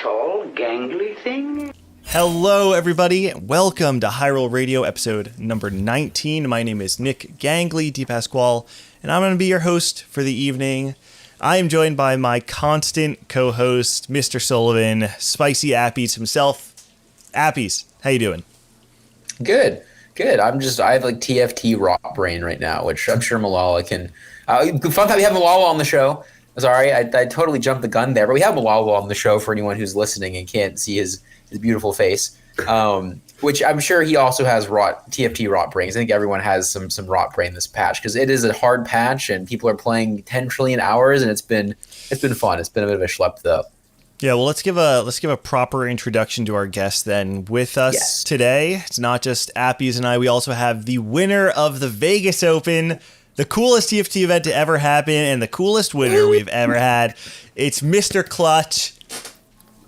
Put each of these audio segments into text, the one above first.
tall, gangly thing? Hello, everybody. Welcome to Hyrule Radio, episode number 19. My name is Nick Gangly DePasquale, and I'm going to be your host for the evening. I am joined by my constant co-host, Mr. Sullivan, Spicy Appies himself. Appies, how you doing? Good. I have like TFT rot brain right now, which I'm sure Milala can. Fun fact, we have Milala on the show. Sorry, I totally jumped the gun there, but we have Milala on the show for anyone who's listening and can't see his beautiful face. Which I'm sure he also has TFT rot brains. I think everyone has some rot brain this patch because it is a hard patch and people are playing 10 trillion hours and it's been fun. It's been a bit of a schlep though. Yeah, well, let's give a proper introduction to our guest then. With us today, it's not just Appies and I. We also have the winner of the Vegas Open, the coolest TFT event to ever happen, and the coolest winner we've ever had. It's Mr. Clutch,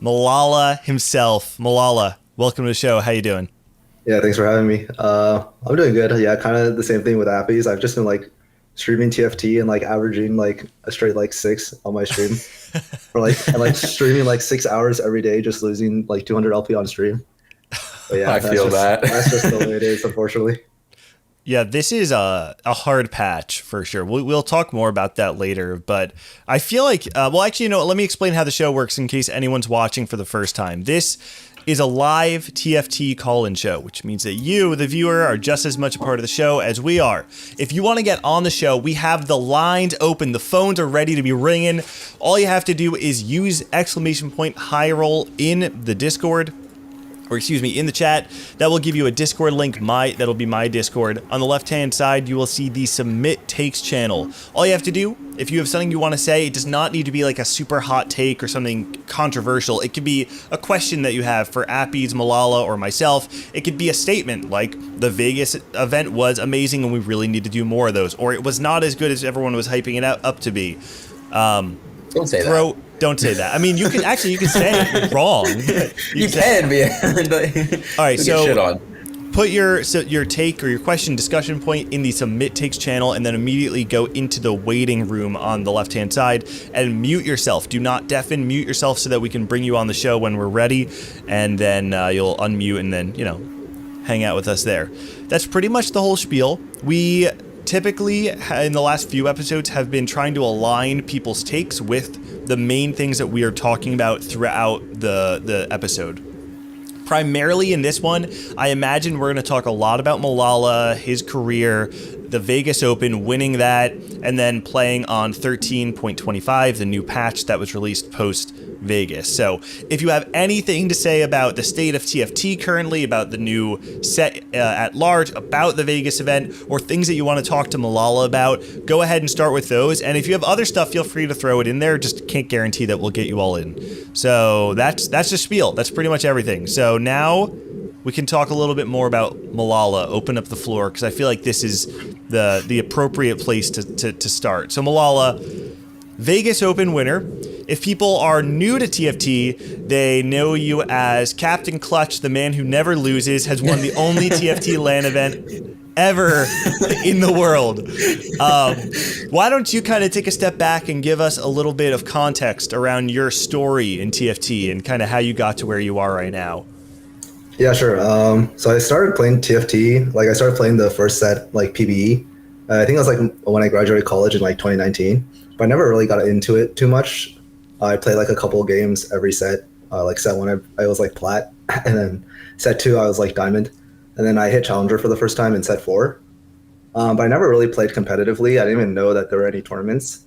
Milala himself. Milala, welcome to the show. How you doing? Yeah, thanks for having me. I'm doing good. Yeah, kind of the same thing with Appies. I've just been streaming TFT and averaging a straight 6 on my stream. and streaming 6 hours every day, just losing 200 LP on stream. But yeah, I feel that. That's just the way it is, unfortunately. Yeah, this is a hard patch for sure. We'll talk more about that later, but I feel like, let me explain how the show works in case anyone's watching for the first time. This is a live TFT call-in show, which means that you, the viewer, are just as much a part of the show as we are. If you want to get on the show, we have the lines open. The phones are ready to be ringing. All you have to do is use !Hyrule in the Discord. In the chat. That will give you a Discord link. That'll be my Discord. On the left-hand side, you will see the Submit Takes channel. All you have to do, if you have something you want to say, it does not need to be a super hot take or something controversial. It could be a question that you have for Appies, Milala, or myself. It could be a statement like, the Vegas event was amazing and we really need to do more of those. Or it was not as good as everyone was hyping it up to be. Don't say that. Don't say that. I mean, you can say it wrong. You can be. All right, so shit on. Put your take or your question discussion point in the Submit Takes channel and then immediately go into the waiting room on the left-hand side and mute yourself. Do not deafen, mute yourself so that we can bring you on the show when we're ready, and then you'll unmute and then, hang out with us there. That's pretty much the whole spiel. We typically, in the last few episodes, have been trying to align people's takes with the main things that we are talking about throughout the episode. Primarily in this one, I imagine we're going to talk a lot about Milala, his career, the Vegas Open, winning that, and then playing on 13.25, the new patch that was released post-Vegas. So if you have anything to say about the state of TFT currently, about the new set at large, about the Vegas event, or things that you want to talk to Milala about, go ahead and start with those. And if you have other stuff, feel free to throw it in there. Just can't guarantee that we'll get you all in. So that's the spiel. That's pretty much everything. So now we can talk a little bit more about Milala, open up the floor, because I feel like this is the appropriate place to start. So Milala, Vegas Open winner. If people are new to TFT, they know you as Captain Clutch, the man who never loses, has won the only TFT LAN event ever in the world. Why don't you kind of take a step back and give us a little bit of context around your story in TFT and kind of how you got to where you are right now? Yeah, sure. So I started playing TFT. I started playing the first set, PBE. I think it was when I graduated college in 2019. But I never really got into it too much. I played a couple of games every set. Set 1, I was plat, and then set 2, I was diamond, and then I hit challenger for the first time in set 4. But I never really played competitively. I didn't even know that there were any tournaments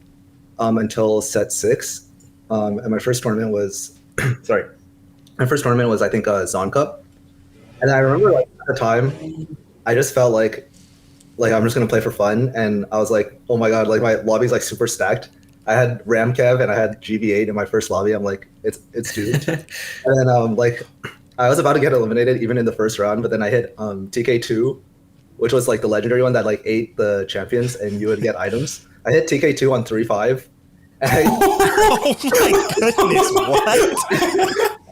until set 6. And my first tournament was, I think Zon Cup. And I remember at the time, I just felt like I'm just gonna play for fun, and I was like, oh my god, my lobby's super stacked. I had Ramkev and I had GV8 in my first lobby. I'm like, it's doomed. And then I was about to get eliminated even in the first round, but then I hit TK2, which was the legendary one that ate the champions and you would get items. I hit TK2 on 3-5. Oh my goodness, what?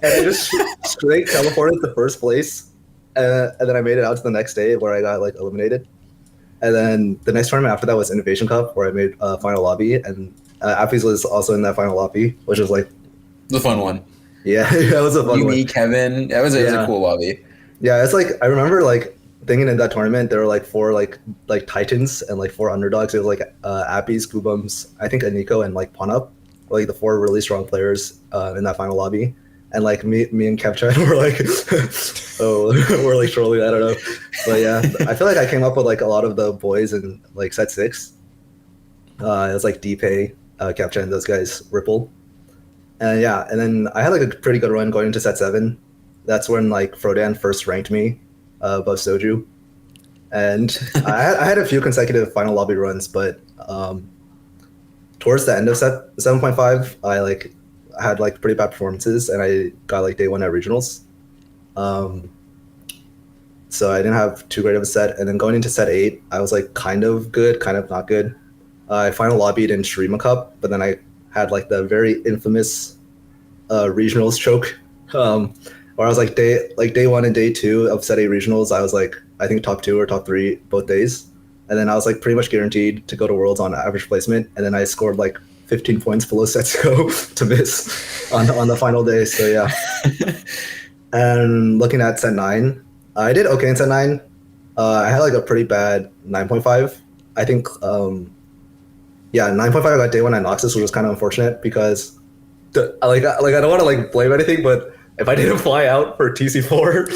And I just straight teleported to first place. And then I made it out to the next day where I got eliminated. And then the next tournament after that was Innovation Cup, where I made final lobby, and Appies was also in that final lobby, which was the fun one. Yeah, that was a fun You, one. me, Kevin. It was a Yeah. cool lobby. Yeah, it's like I remember like thinking in that tournament there were like four like titans and like four underdogs. It was like Appies, Goobums, I think Aniko and like Ponup, like the four really strong players in that final lobby. And like me and Kevchan were like, oh, we're like trolling. I don't know, but yeah, I feel like I came up with like a lot of the boys in like set 6. It was like Deepay, Kevchan, those guys, Ripple, and yeah, and then I had like a pretty good run going into set 7. That's when like Frodan first ranked me above Soju, and I had a few consecutive final lobby runs, but towards the end of set 7.5, I like had like pretty bad performances, and I got like day 1 at regionals. So I didn't have too great of a set, and then going into set 8, I was like kind of good, kind of not good. I final lobbied in Shrima Cup, but then I had like the very infamous regionals choke, where I was like day 1 and day 2 of set 8 regionals. I was like I think top 2 or top 3 both days, and then I was like pretty much guaranteed to go to Worlds on average placement, and then I scored like 15 points below set score to miss on the final day. So yeah, and looking at set 9, I did okay in set 9. I had like a pretty bad 9.5. I think 9.5 I got day 1 at Noxus, which was kind of unfortunate because I don't want to like blame anything, but if I didn't fly out for TC4,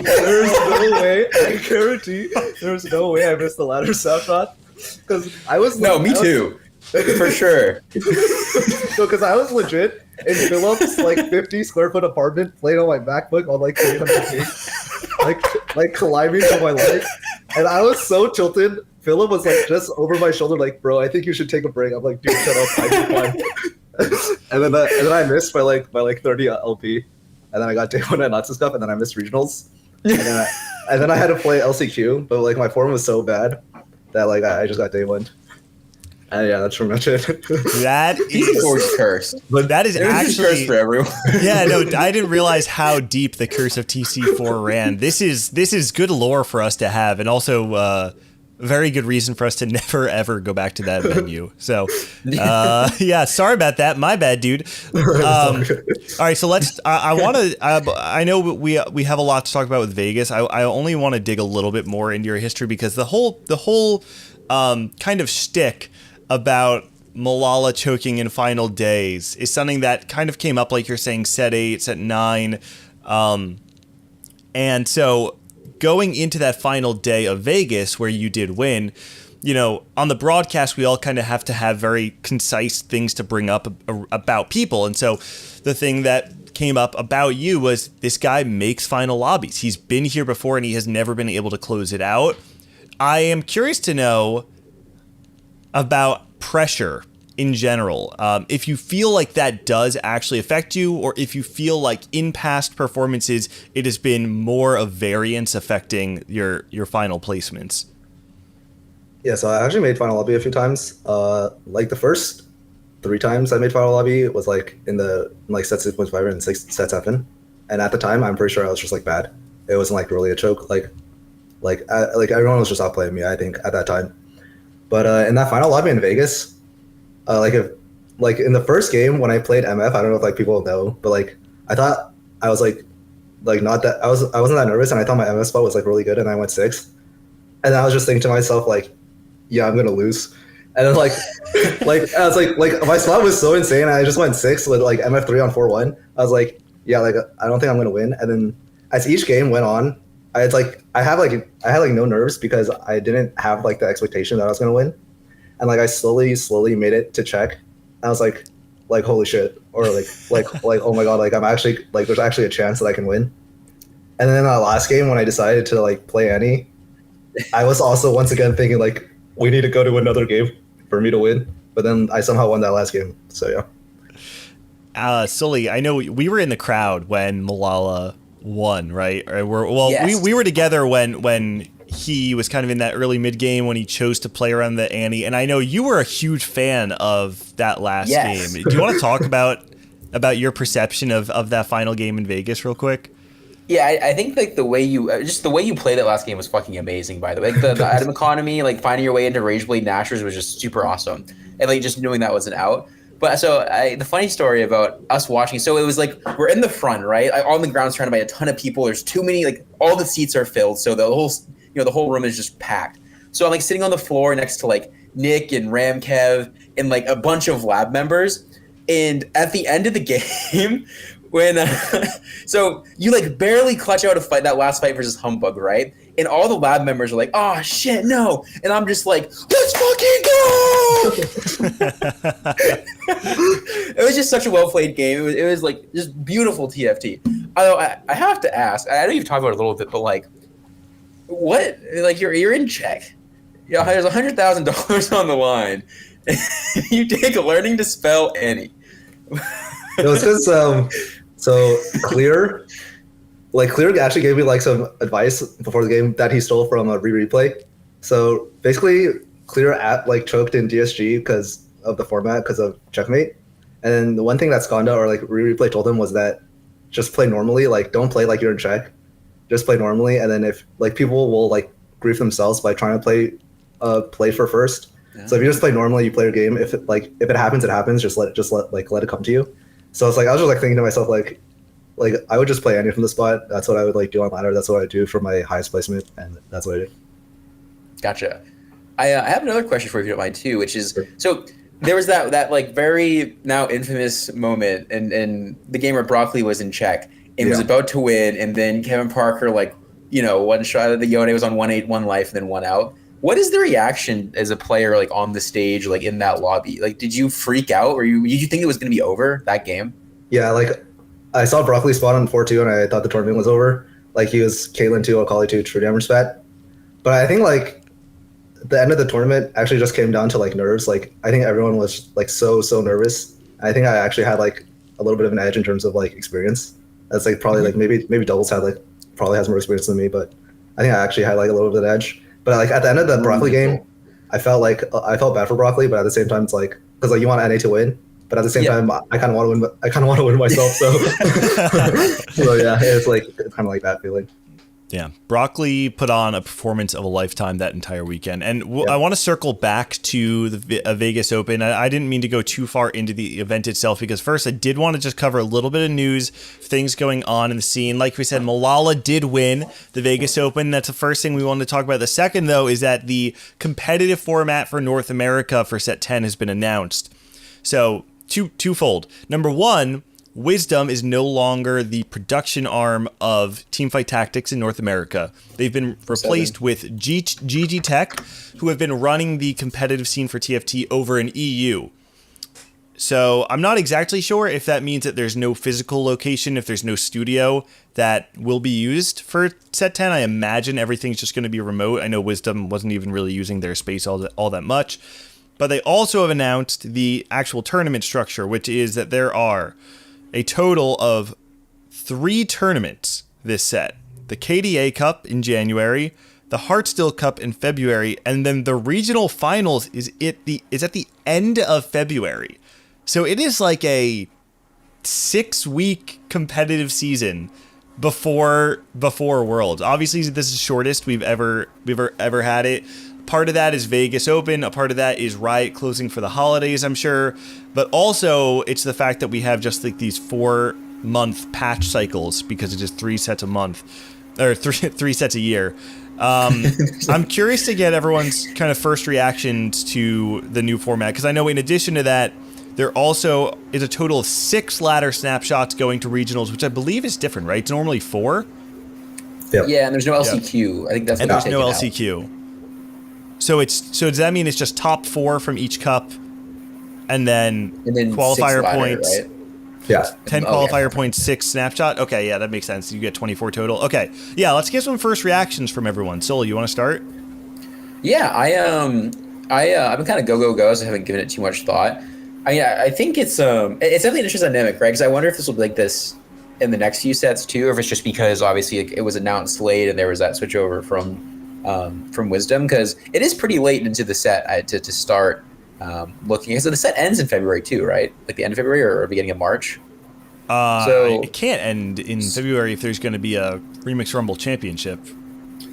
there's no way. I guarantee there's no way I missed the ladder snapshot because I was too, for sure. No, because I was legit in Philip's like 50 square foot apartment playing on my MacBook on like 300 gigs, like climbing for my life, and I was so tilted. Philip was like just over my shoulder, like, bro, I think you should take a break. I'm like, dude, shut up, I can climb. and then I missed by like 30 LP, and then I got day 1 at Natsu Cup, and then I missed regionals, and then I had to play LCQ, but like my form was so bad that like I just got day 1. And yeah, that's pretty much it. That is cursed. But that is actually cursed for everyone. Yeah, no, I didn't realize how deep the curse of TC4 ran. This is good lore for us to have, and also very good reason for us to never ever go back to that venue. So yeah, sorry about that. My bad, dude. All right, so let's. I know we have a lot to talk about with Vegas. I only want to dig a little bit more into your history because the whole kind of shtick about Milala choking in final days is something that kind of came up, like you're saying, set 8, set 9. And so going into that final day of Vegas where you did win, you know, on the broadcast, we all kind of have to have very concise things to bring up about people. And so the thing that came up about you was this guy makes final lobbies. He's been here before and he has never been able to close it out. I am curious to know about pressure in general. If you feel like that does actually affect you, or if you feel like in past performances, it has been more of variance affecting your final placements. Yeah, so I actually made final lobby a few times. Like the first 3 times I made final lobby was like in the like set 6.5 and set 7. And at the time, I'm pretty sure I was just like bad. It wasn't like really a choke. Like everyone was just outplaying me, I think, at that time. But in that final lobby in Vegas, like in the first game when I played MF, I don't know if like people know, but like I thought I was like not that I wasn't that nervous, and I thought my MF spot was like really good, and I went 6, and then I was just thinking to myself like, yeah, I'm gonna lose, and then like I was like my spot was so insane, and I just went 6 with like MF3 on 4-1. I was like, yeah, like I don't think I'm gonna win, and then as each game went on, I had no nerves because I didn't have like the expectation that I was gonna win, and like I slowly made it to check. I was like holy shit, or like oh my god, like I'm actually like there's actually a chance that I can win. And then in that last game when I decided to like play Annie, I was also once again thinking like we need to go to another game for me to win. But then I somehow won that last game. So yeah. Sully, I know we were in the crowd when Milala won, right? Yes. We were together when he was kind of in that early mid game when he chose to play around the Annie, and I know you were a huge fan of that last Yes. game. Do you want to talk about your perception of that final game in Vegas real quick? Yeah, I think like the way you played that last game was fucking amazing. By the way, like the item economy, like finding your way into Rage Blade Nashers was just super awesome, and like just knowing that was an out. But so the funny story about us watching, so it was like we're in the front, right? On the ground, surrounded by a ton of people. There's too many, like all the seats are filled, so the whole room is just packed. So I'm like sitting on the floor next to like Nick and Ramkev and like a bunch of lab members. And at the end of the game, when so you like barely clutch out a fight, that last fight versus Humbug, right? And all the lab members are like, "Oh shit, no!" And I'm just like, "Let's fucking go!" It was just such a well played game. It was like just beautiful TFT. Although I have to ask, I know you've talked about it a little bit, but like, what? Like you're in Czech. Yeah, there's $100,000 on the line. You take a learning to spell any. It was because so Clear actually gave me like some advice before the game that he stole from a replay. So basically, Clear like choked in DSG because of the format, because of checkmate. And then the one thing that Skonda or like replay told him was that just play normally, like don't play like you're in check, just play normally. And then if like people will like grief themselves by trying to play for first. Yeah. So if you just play normally, you play your game. If it happens, it happens. Just let it come to you. So it's like I was just like thinking to myself like I would just play any from the spot. That's what I would like do on ladder. That's what I do for my highest placement, and that's what I do. Gotcha. I have another question for you if you don't mind too, which is so there was that like very now infamous moment in the game where Broccoli was in check and was about to win, and then Kevin Parker one shot at the Yone was on 1-8, 1 life, and then 1 out. What is the reaction as a player like on the stage, like in that lobby? Like, did you freak out, or did you think it was going to be over that game? Yeah, like I saw Broccoli spawn on 4-2, and I thought the tournament was over. Like he was Caitlyn 2, Akali 2, True Damage spat. But I think like the end of the tournament actually just came down to like nerves. Like I think everyone was like so nervous. I think I actually had like a little bit of an edge in terms of like experience. That's like probably like maybe Doubles probably has more experience than me, but I think I actually had like a little bit of an edge. But like at the end of the Broccoli game, I felt bad for Broccoli, but at the same time, it's like because like you want NA to win, but at the same time, I kind of want to win. I kind of want to win myself. So, so yeah, it's like kind of like that feeling. Yeah, Broccoli put on a performance of a lifetime that entire weekend. And I want to circle back to the Vegas Open. I didn't mean to go too far into the event itself because first I did want to just cover a little bit of news, things going on in the scene. Like we said, Milala did win the Vegas Open. That's the first thing we wanted to talk about. The second, though, is that the competitive format for North America for Set 10 has been announced. So twofold. Number one, Wisdom is no longer the production arm of Teamfight Tactics in North America. They've been replaced with GG Tech, who have been running the competitive scene for TFT over in EU. So I'm not exactly sure if that means that there's no physical location, if there's no studio that will be used for Set 10. I imagine everything's just going to be remote. I know Wisdom wasn't even really using their space all that much. But they also have announced the actual tournament structure, which is that there are a total of 3 tournaments this set. The KDA Cup in January, the Heartsteel Cup in February, and then the regional finals is at the end of February. So it is like a 6-week competitive season before Worlds. Obviously, this is the shortest we've ever had it. Part of that is Vegas Open. A part of that is Riot closing for the holidays, I'm sure. But also, it's the fact that we have just like these 4-month patch cycles because it's just 3 sets a month, or three sets a year. I'm curious to get everyone's kind of first reactions to the new format because I know in addition to that, there also is a total of 6 ladder snapshots going to regionals, which I believe is different, right? It's normally 4. Yep. Yeah, and there's no LCQ. Yep. I think that's what and there's no LCQ. Out. So does that mean it's just top 4 from each cup, and then qualifier ladder, points? Right? Yeah, 10 qualifier points, 6 snapshot. Okay, yeah, that makes sense. You get 24 total. Okay, yeah, let's get some first reactions from everyone. Solo, you want to start? Yeah, I've been kind of go, so I haven't given it too much thought. I think it's definitely an interesting dynamic, right? Because I wonder if this will be like this in the next few sets too, or if it's just because obviously it was announced late and there was that switch over from Wisdom, because it is pretty late into the set to start looking. So the set ends in February too, right? Like the end of February or beginning of March. So it can't end in February if there's going to be a Remix Rumble Championship.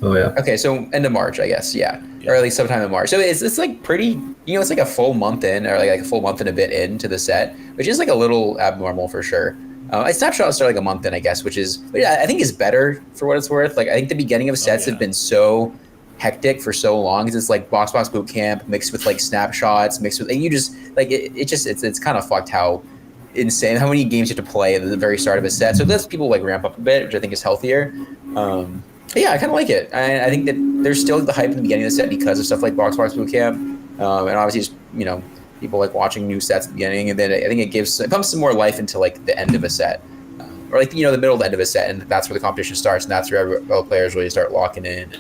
Oh yeah. Okay, so end of March, I guess, yeah. Or at least sometime in March. So it's like pretty, it's like a full month in, or like a full month and a bit into the set, which is like a little abnormal for sure. Snapshots are like a month in, I guess, which is, yeah, I think is better for what it's worth. Like I think the beginning of sets have been so hectic for so long, because it's like box boot camp mixed with like snapshots mixed with, and you just like it's kind of fucked how insane how many games you have to play at the very start of a set. So it lets people like ramp up a bit, which I think is healthier. Yeah, I kind of like it. I think that there's still the hype in the beginning of the set because of stuff like box boot camp, and obviously just people like watching new sets at the beginning, and then I think it pumps some more life into like the end of a set, or like the middle to end of a set, and that's where the competition starts, and that's where all players really start locking in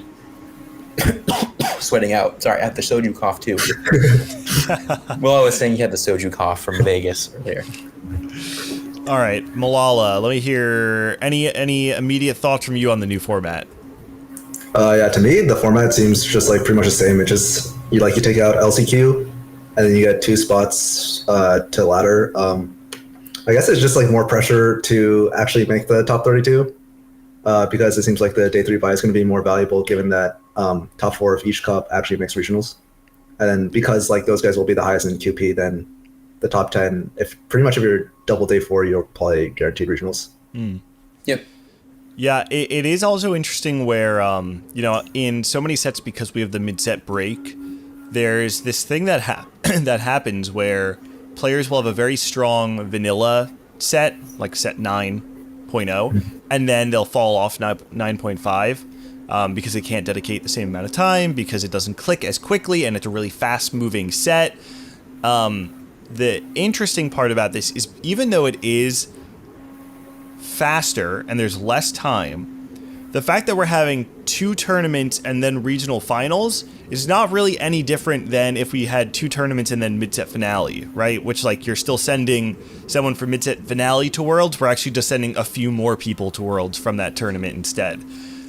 and sweating out. Sorry, I had the soju cough too. Well, I was saying you had the soju cough from Vegas earlier. All right, Milala, let me hear any immediate thoughts from you on the new format. Yeah, to me, the format seems just like pretty much the same. It just you take out LCQ, and then you get 2 spots to ladder. I guess it's just like more pressure to actually make the top 32, because it seems like the day 3 buy is going to be more valuable, given that top 4 of each cup actually makes regionals, and then because like those guys will be the highest in QP, then the top 10, if you're double day 4, you'll play guaranteed regionals. Yep. Yeah, it is also interesting where, in so many sets, because we have the mid-set break, there's this thing that that happens where players will have a very strong vanilla set, like set 9.0, and then they'll fall off 9.5 because they can't dedicate the same amount of time, because it doesn't click as quickly, and it's a really fast-moving set. The interesting part about this is, even though it is faster and there's less time, the fact that we're having 2 tournaments and then regional finals is not really any different than if we had 2 tournaments and then mid-set finale, right? Which, like, you're still sending someone from mid-set finale to Worlds. We're actually just sending a few more people to Worlds from that tournament instead.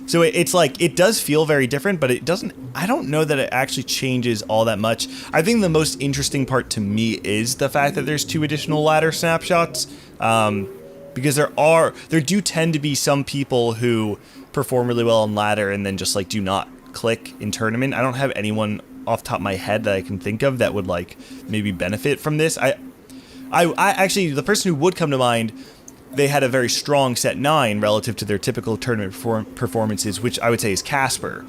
So it's like, it does feel very different, but it doesn't, I don't know that it actually changes all that much. I think the most interesting part to me is the fact that there's 2 additional ladder snapshots, because there do tend to be some people who perform really well on ladder and then just like do not click in tournament. I don't have anyone off the top of my head that I can think of that would like maybe benefit from this. I actually, the person who would come to mind, they had a very strong set 9 relative to their typical tournament performances, which I would say is Casper.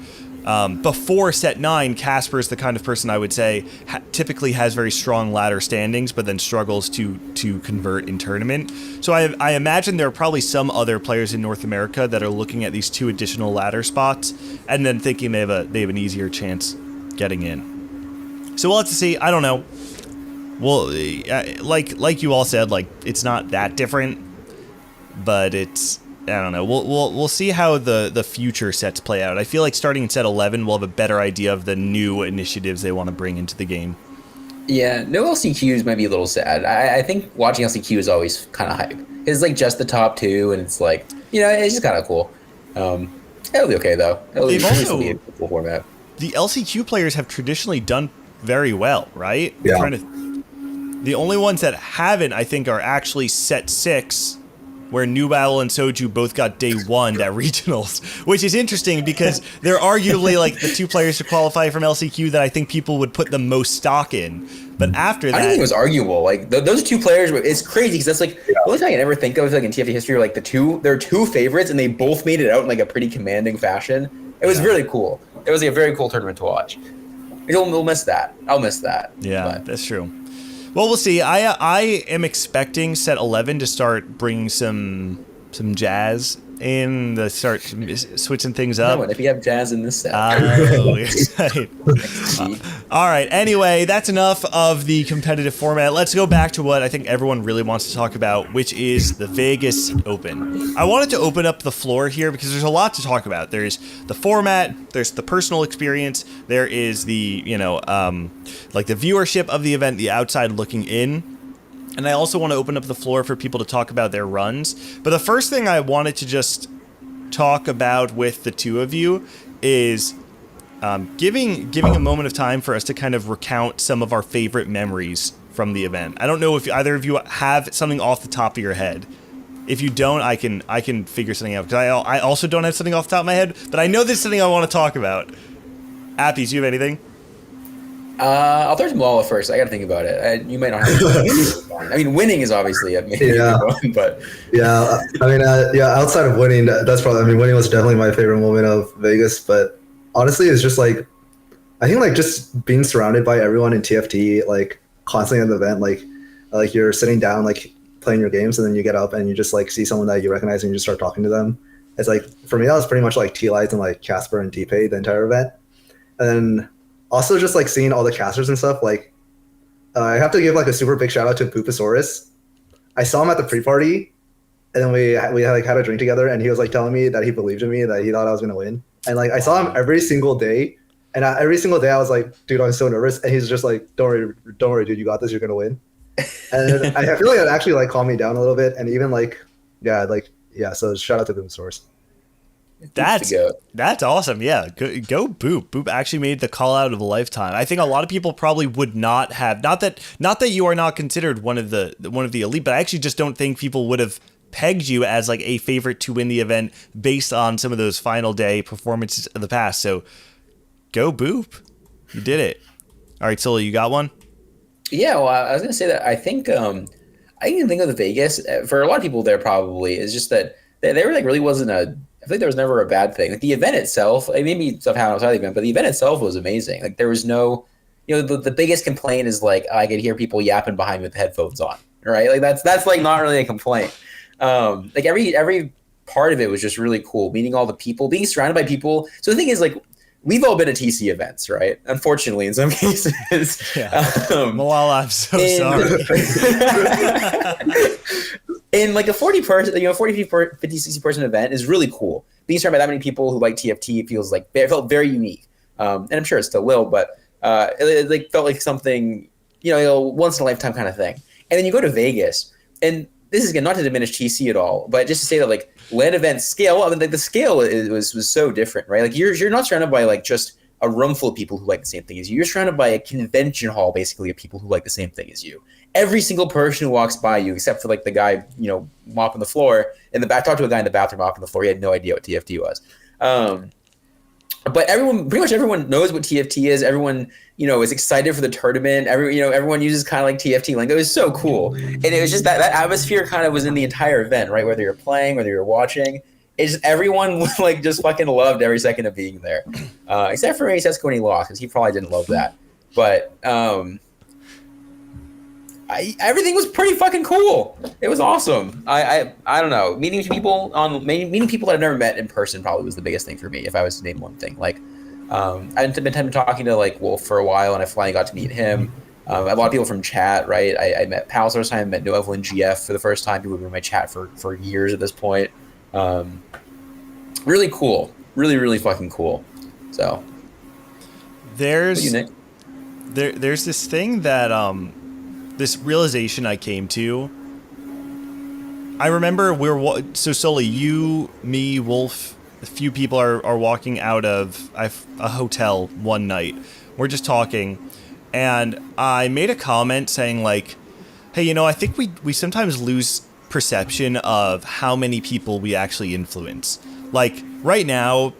Before set 9, Casper is the kind of person I would say typically has very strong ladder standings, but then struggles to convert in tournament. So I imagine there are probably some other players in North America that are looking at these 2 additional ladder spots and then thinking they have an easier chance getting in. So we'll have to see. I don't know. Well, like you all said, like, it's not that different, but it's, I don't know. We'll see how the future sets play out. I feel like starting in set 11, we'll have a better idea of the new initiatives they want to bring into the game. Yeah, no LCQs might be a little sad. I think watching LCQ is always kind of hype. It's like just the top 2, and it's like, it's just kind of cool. It'll be okay though. It'll be a cool format. The LCQ players have traditionally done very well, right? Yeah. The only ones that haven't, I think, are actually set 6, where New Battle and Soju both got day 1 at regionals, which is interesting because they're arguably like the 2 players to qualify from LCQ that I think people would put the most stock in. But after that, I don't think it was arguable. Like those 2 players, it's crazy because that's like the only thing I can ever think of, like in TFT history, like there are 2 favorites and they both made it out in like a pretty commanding fashion. It was really cool. It was like a very cool tournament to watch. We'll miss that. I'll miss that. Yeah, that's true. Well, we'll see. I am expecting set 11 to start bringing some jazz in, to start switching things up. No, if you have jazz in this set. Right. All right. Anyway, that's enough of the competitive format. Let's go back to what I think everyone really wants to talk about, which is the Vegas Open. I wanted to open up the floor here because there's a lot to talk about. There's the format, there's the personal experience, there is the, like the viewership of the event, the outside looking in. And I also want to open up the floor for people to talk about their runs. But the first thing I wanted to just talk about with the 2 of you is giving a moment of time for us to kind of recount some of our favorite memories from the event. I don't know if either of you have something off the top of your head. If you don't, I can figure something out, because I also don't have something off the top of my head, but I know there's something I want to talk about. Appies, you have anything? I'll throw to Milala first. I got to think about it. You might not have. I mean, winning is obviously a major one, but yeah, I mean, outside of winning, that's probably. I mean, winning was definitely my favorite moment of Vegas. But honestly, it's just like, I think like just being surrounded by everyone in TFT, like constantly at the event, like you're sitting down, like playing your games, and then you get up and you just like see someone that you recognize and you just start talking to them. It's like, for me, that was pretty much like T-Lights and like Casper and D-Pay the entire event, and then also just like seeing all the casters and stuff. Like, I have to give like a super big shout out to Pooposaurus. I saw him at the pre-party, and then we like had a drink together, and he was like telling me that he believed in me, that he thought I was gonna win. And like I saw him every single day, and every single day I was like, dude, I'm so nervous, and he's just like, don't worry, dude, you got this, you're gonna win. And I feel like it actually like calmed me down a little bit, and even like so shout out to Pooposaurus. That's awesome. Yeah, go Boop. Boop actually made the call out of a lifetime. I think a lot of people probably would not have, not that you are not considered one of the elite, but I actually just don't think people would have pegged you as like a favorite to win the event based on some of those final day performances of the past. So go Boop. You did it. All right, Sully, you got one? Yeah, well, I was going to say that I think I can think of the Vegas, for a lot of people there probably, is just that there like really wasn't I think there was never a bad thing. Like the event itself, like maybe stuff happened outside the event, but the event itself was amazing. Like there was no, the biggest complaint is like I could hear people yapping behind me with the headphones on, right? Like that's like not really a complaint. Like every part of it was just really cool. Meeting all the people, being surrounded by people. So the thing is, like, we've all been at TC events, right? Unfortunately, in some cases. Yeah. Milala, I'm so sorry. In like a 40 person, 40, 50, 60 person event is really cool. Being surrounded by that many people who like TFT it felt very unique. And I'm sure it still will, but it like felt like something, once in a lifetime kind of thing. And then you go to Vegas, and this is, again, not to diminish TC at all, but just to say that like LAN event scale, I mean, like the scale was so different, right? Like you're not surrounded by like just a room full of people who like the same thing as you. You're surrounded by a convention hall, basically, of people who like the same thing as you. Every single person who walks by you, except for like the guy, mopping the floor in the back. Talked to a guy in the bathroom mopping the floor. He had no idea what TFT was. But pretty much everyone knows what TFT is. Everyone, is excited for the tournament. Everyone uses kind of like TFT lingo. It was so cool. And it was just that atmosphere kind of was in the entire event, right? Whether you're playing, whether you're watching, it's just everyone like just fucking loved every second of being there. Except for Sesko when he lost, because he probably didn't love that. But everything was pretty fucking cool. It was awesome. I don't know. Meeting people that I've never met in person probably was the biggest thing for me. If I was to name one thing, like I've been talking to like Wolf for a while, and I finally got to meet him. A lot of people from chat, right? I met Pal the first time. I met Noevel and GF for the first time. People who've been in my chat for years at this point. Really cool. Really, really fucking cool. So there's this thing that this realization I came to. I remember Sully, you, me, Wolf, a few people are walking out of a hotel one night. We're just talking, and I made a comment saying like, hey, I think we sometimes lose perception of how many people we actually influence. Like right now,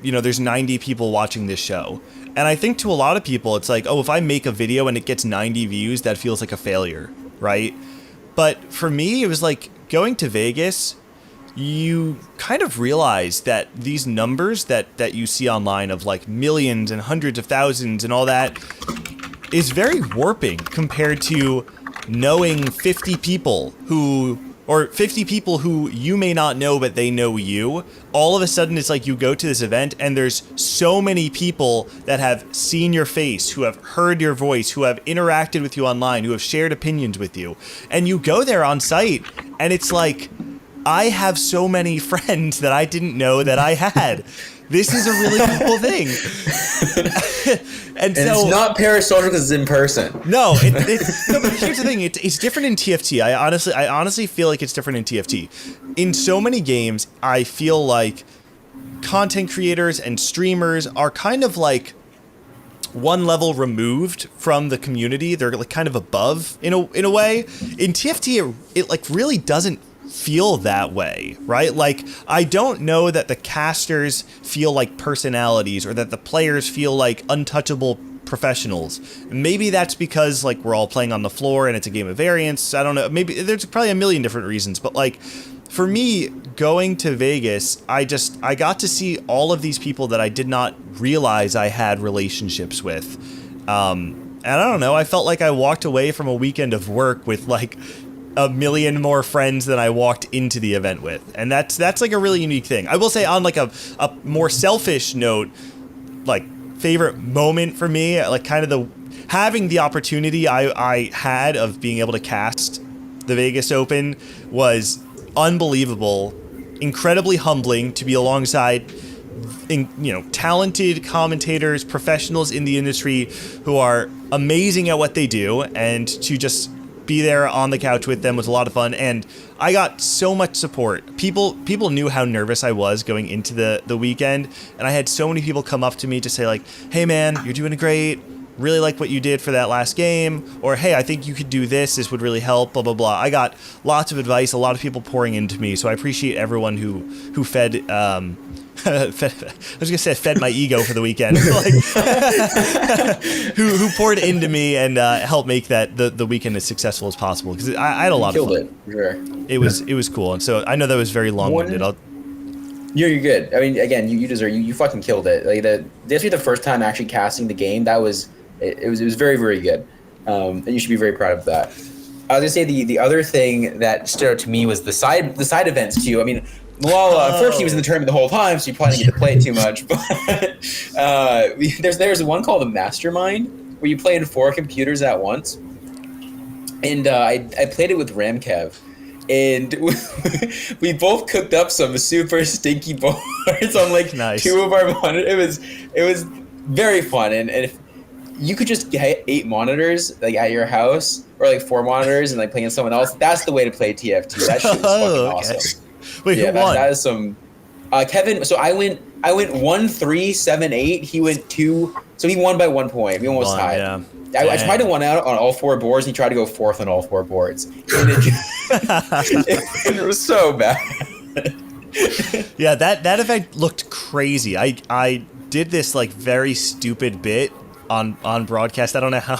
there's 90 people watching this show. And I think to a lot of people, it's like, oh, if I make a video and it gets 90 views, that feels like a failure, right? But for me, it was like going to Vegas, you kind of realize that these numbers that you see online of like millions and hundreds of thousands and all that is very warping compared to knowing 50 people who you may not know, but they know you. All of a sudden, it's like you go to this event and there's so many people that have seen your face, who have heard your voice, who have interacted with you online, who have shared opinions with you. And you go there on site and it's like, I have so many friends that I didn't know that I had. This is a really cool thing. and so, it's not parasocial because it's in person. No, no, but here's the thing. It's different in TFT. I honestly feel like it's different in TFT. In so many games, I feel like content creators and streamers are kind of like one level removed from the community. They're like kind of above in a way. In TFT, it like really doesn't feel that way, right? Like, I don't know that the casters feel like personalities or that the players feel like untouchable professionals. Maybe that's because like we're all playing on the floor and it's a game of variance. I don't know. Maybe there's probably a million different reasons, but like for me going to Vegas, I got to see all of these people that I did not realize I had relationships with. And I don't know, I felt like I walked away from a weekend of work with like a million more friends than I walked into the event with. And that's like a really unique thing. I will say on like a more selfish note, like favorite moment for me, like kind of having the opportunity I had of being able to cast the Vegas Open was unbelievable, incredibly humbling to be alongside talented commentators, professionals in the industry who are amazing at what they do, and to just be there on the couch with them was a lot of fun. And I got so much support. People knew how nervous I was going into the weekend, and I had so many people come up to me to say like, hey man, you're doing great, really like what you did for that last game, or hey, I think you could do this would really help, blah blah blah. I got lots of advice, a lot of people pouring into me, so I appreciate everyone who fed I was gonna say fed my ego for the weekend, like, who poured into me and helped make that the weekend as successful as possible, because I had a lot of fun. It was cool, and so I know that was very long-winded. You're good. I mean, again, you deserve, you fucking killed it. Like this was the first time actually casting the game. It was very, very good, and you should be very proud of that. I was gonna say the other thing that stood out to me was the side events too. I mean, Milala, unfortunately, he was in the tournament the whole time, so you probably didn't get to play it too much. But there's one called the Mastermind, where you play in 4 computers at once. And I played it with Ramkev, and we both cooked up some super stinky boards on like nice. 2 of our monitors. It was very fun, and if you could just get 8 monitors like at your house, or like 4 monitors, and like playing someone else, that's the way to play TFT. That shit was fucking awesome. Wait, who won? That is some Kevin. So I went 1-3-7-8. He went 2. So he won by 1 point. We almost tied. Yeah. I tried to win out on all 4 boards. And he tried to go 4th on all 4 boards. And it was so bad. Yeah, that event looked crazy. I did this like very stupid bit on broadcast. I don't know how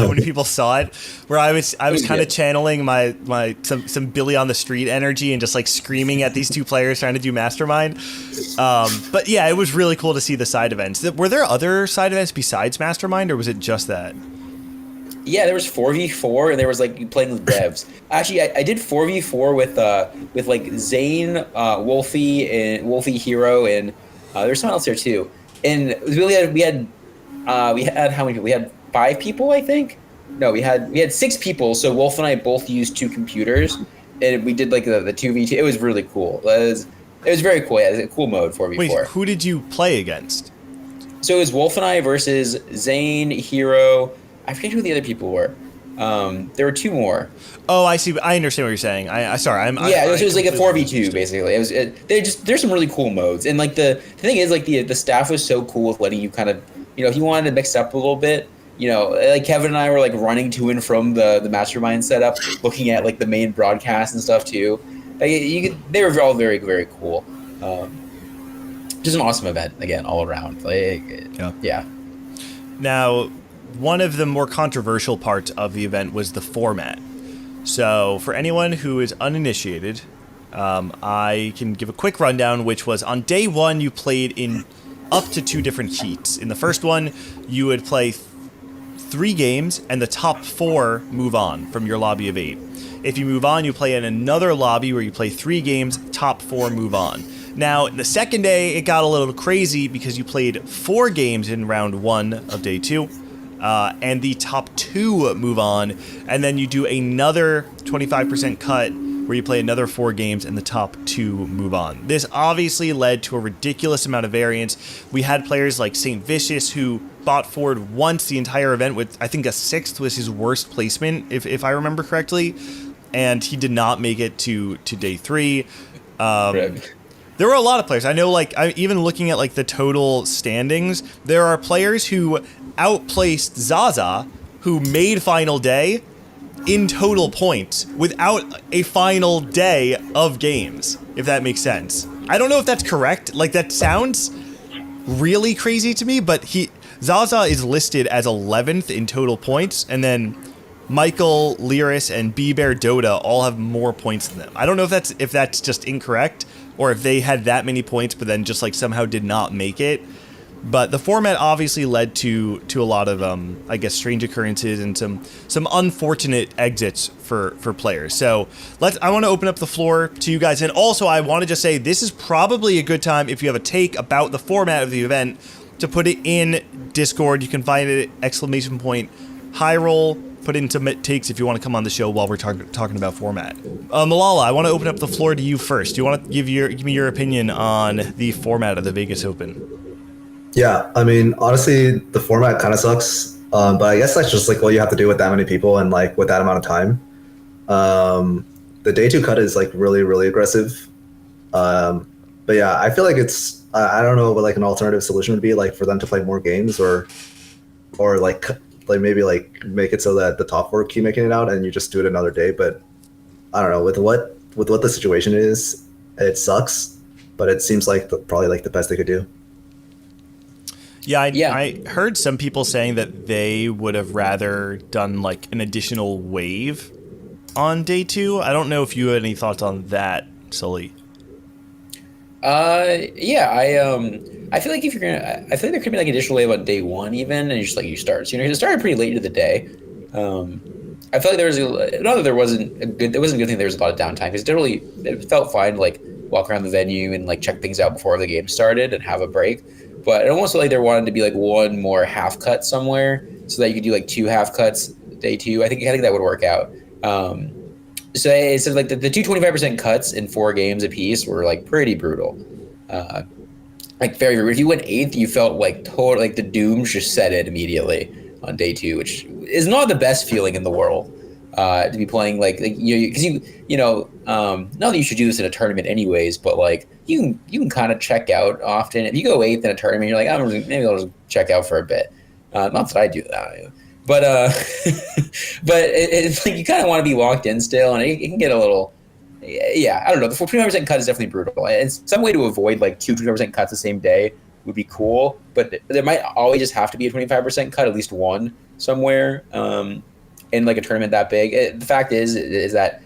many people saw it, where I was kind of channeling my some Billy on the Street energy and just like screaming at these 2 players trying to do Mastermind. But yeah, it was really cool to see the side events. Were there other side events besides Mastermind, or was it just that? Yeah, there was 4v4, and there was like you playing with devs. Actually, I did 4v4 with like Zane, Wolfie Hero, and there's someone else there too. And we had how many people? We had 5 people, I think. No, we had 6 people. So Wolf and I both used 2 computers, and we did like the 2v2. It was really cool. It was very cool. Yeah, it was a cool mode 4v4. Wait, who did you play against? So it was Wolf and I versus Zane, Hero. I forget who the other people were. There were 2 more. Oh, I see. I understand what you're saying. It was like a 4v2 basically. There's some really cool modes, and like the thing is like the staff was so cool with letting you kind of, if you wanted to mix up a little bit, like Kevin and I were like running to and from the Mastermind setup, looking at like the main broadcast and stuff too. Like they were all very, very cool. Just an awesome event again, all around. Yeah. Now, one of the more controversial parts of the event was the format. So for anyone who is uninitiated, I can give a quick rundown, which was on day 1, you played in up to 2 different heats. In the first one, you would play 3 games, and the top 4 move on from your lobby of 8. If you move on, you play in another lobby where you play 3 games, top 4 move on. Now, the second day, it got a little crazy because you played 4 games in round 1 of day 2, and the top 2 move on, and then you do another 25% cut where you play another 4 games and the top 2 move on. This obviously led to a ridiculous amount of variance. We had players like St. Vicious who bought forward once the entire event with, I think, a 6th was his worst placement, if I remember correctly, and he did not make it to day 3. There were a lot of players. I know, like, even looking at like the total standings, there are players who outplaced Zaza, who made final day, in total points without a final day of games, if that makes sense. I don't know if that's correct. Like, that sounds really crazy to me, but Zaza is listed as 11th in total points, and then Michael, Lyris, and B-Bear Dota all have more points than them. I don't know if that's just incorrect, or if they had that many points but then just like somehow did not make it. But the format obviously led to a lot of I guess strange occurrences and some unfortunate exits for players. So I want to open up the floor to you guys, and also I want to just say this is probably a good time if you have a take about the format of the event to put it in Discord. You can find it at !high roll. Put in some takes if you want to come on the show while we're talking about format. Milala, I want to open up the floor to you first. Do you want to give me your opinion on the format of the Vegas Open? Yeah, I mean, honestly, the format kind of sucks, but I guess that's just like what you have to do with that many people and like with that amount of time. The day 2 cut is like really, really aggressive. But yeah, I feel like it's I don't know what like an alternative solution would be, like for them to play more games or like maybe like make it so that the top 4 keep making it out and you just do it another day. But I don't know, with what the situation is, it sucks, but it seems like probably like the best they could do. Yeah, I heard some people saying that they would have rather done like an additional wave on day 2. I don't know if you had any thoughts on that, Sully. Yeah, I feel like I feel like there could be like an additional wave on day 1 even, and you just like you start. So, it started pretty late into the day. I feel like there wasn't a good thing. There was a lot of downtime because it felt fine to like walk around the venue and like check things out before the game started and have a break. But it almost felt like there wanted to be like one more half cut somewhere so that you could do like 2 half cuts day 2. I think that would work out. So it said like the 2 25% cuts in 4 games apiece were like pretty brutal. Like very, if you went 8th, you felt like total, like the dooms just set it immediately on day 2, which is not the best feeling in the world. To be playing like because not that you should do this in a tournament anyways, but like you can kind of check out often. If you go 8th in a tournament, you're like, maybe I'll just check out for a bit. Not that I do that, but but it's like you kind of want to be locked in still, and it can get a little. Yeah, I don't know. The 25% cut is definitely brutal. And some way to avoid like 2 25% cuts the same day would be cool, but there might always just have to be a 25% cut, at least one somewhere. In like a tournament that big, the fact is that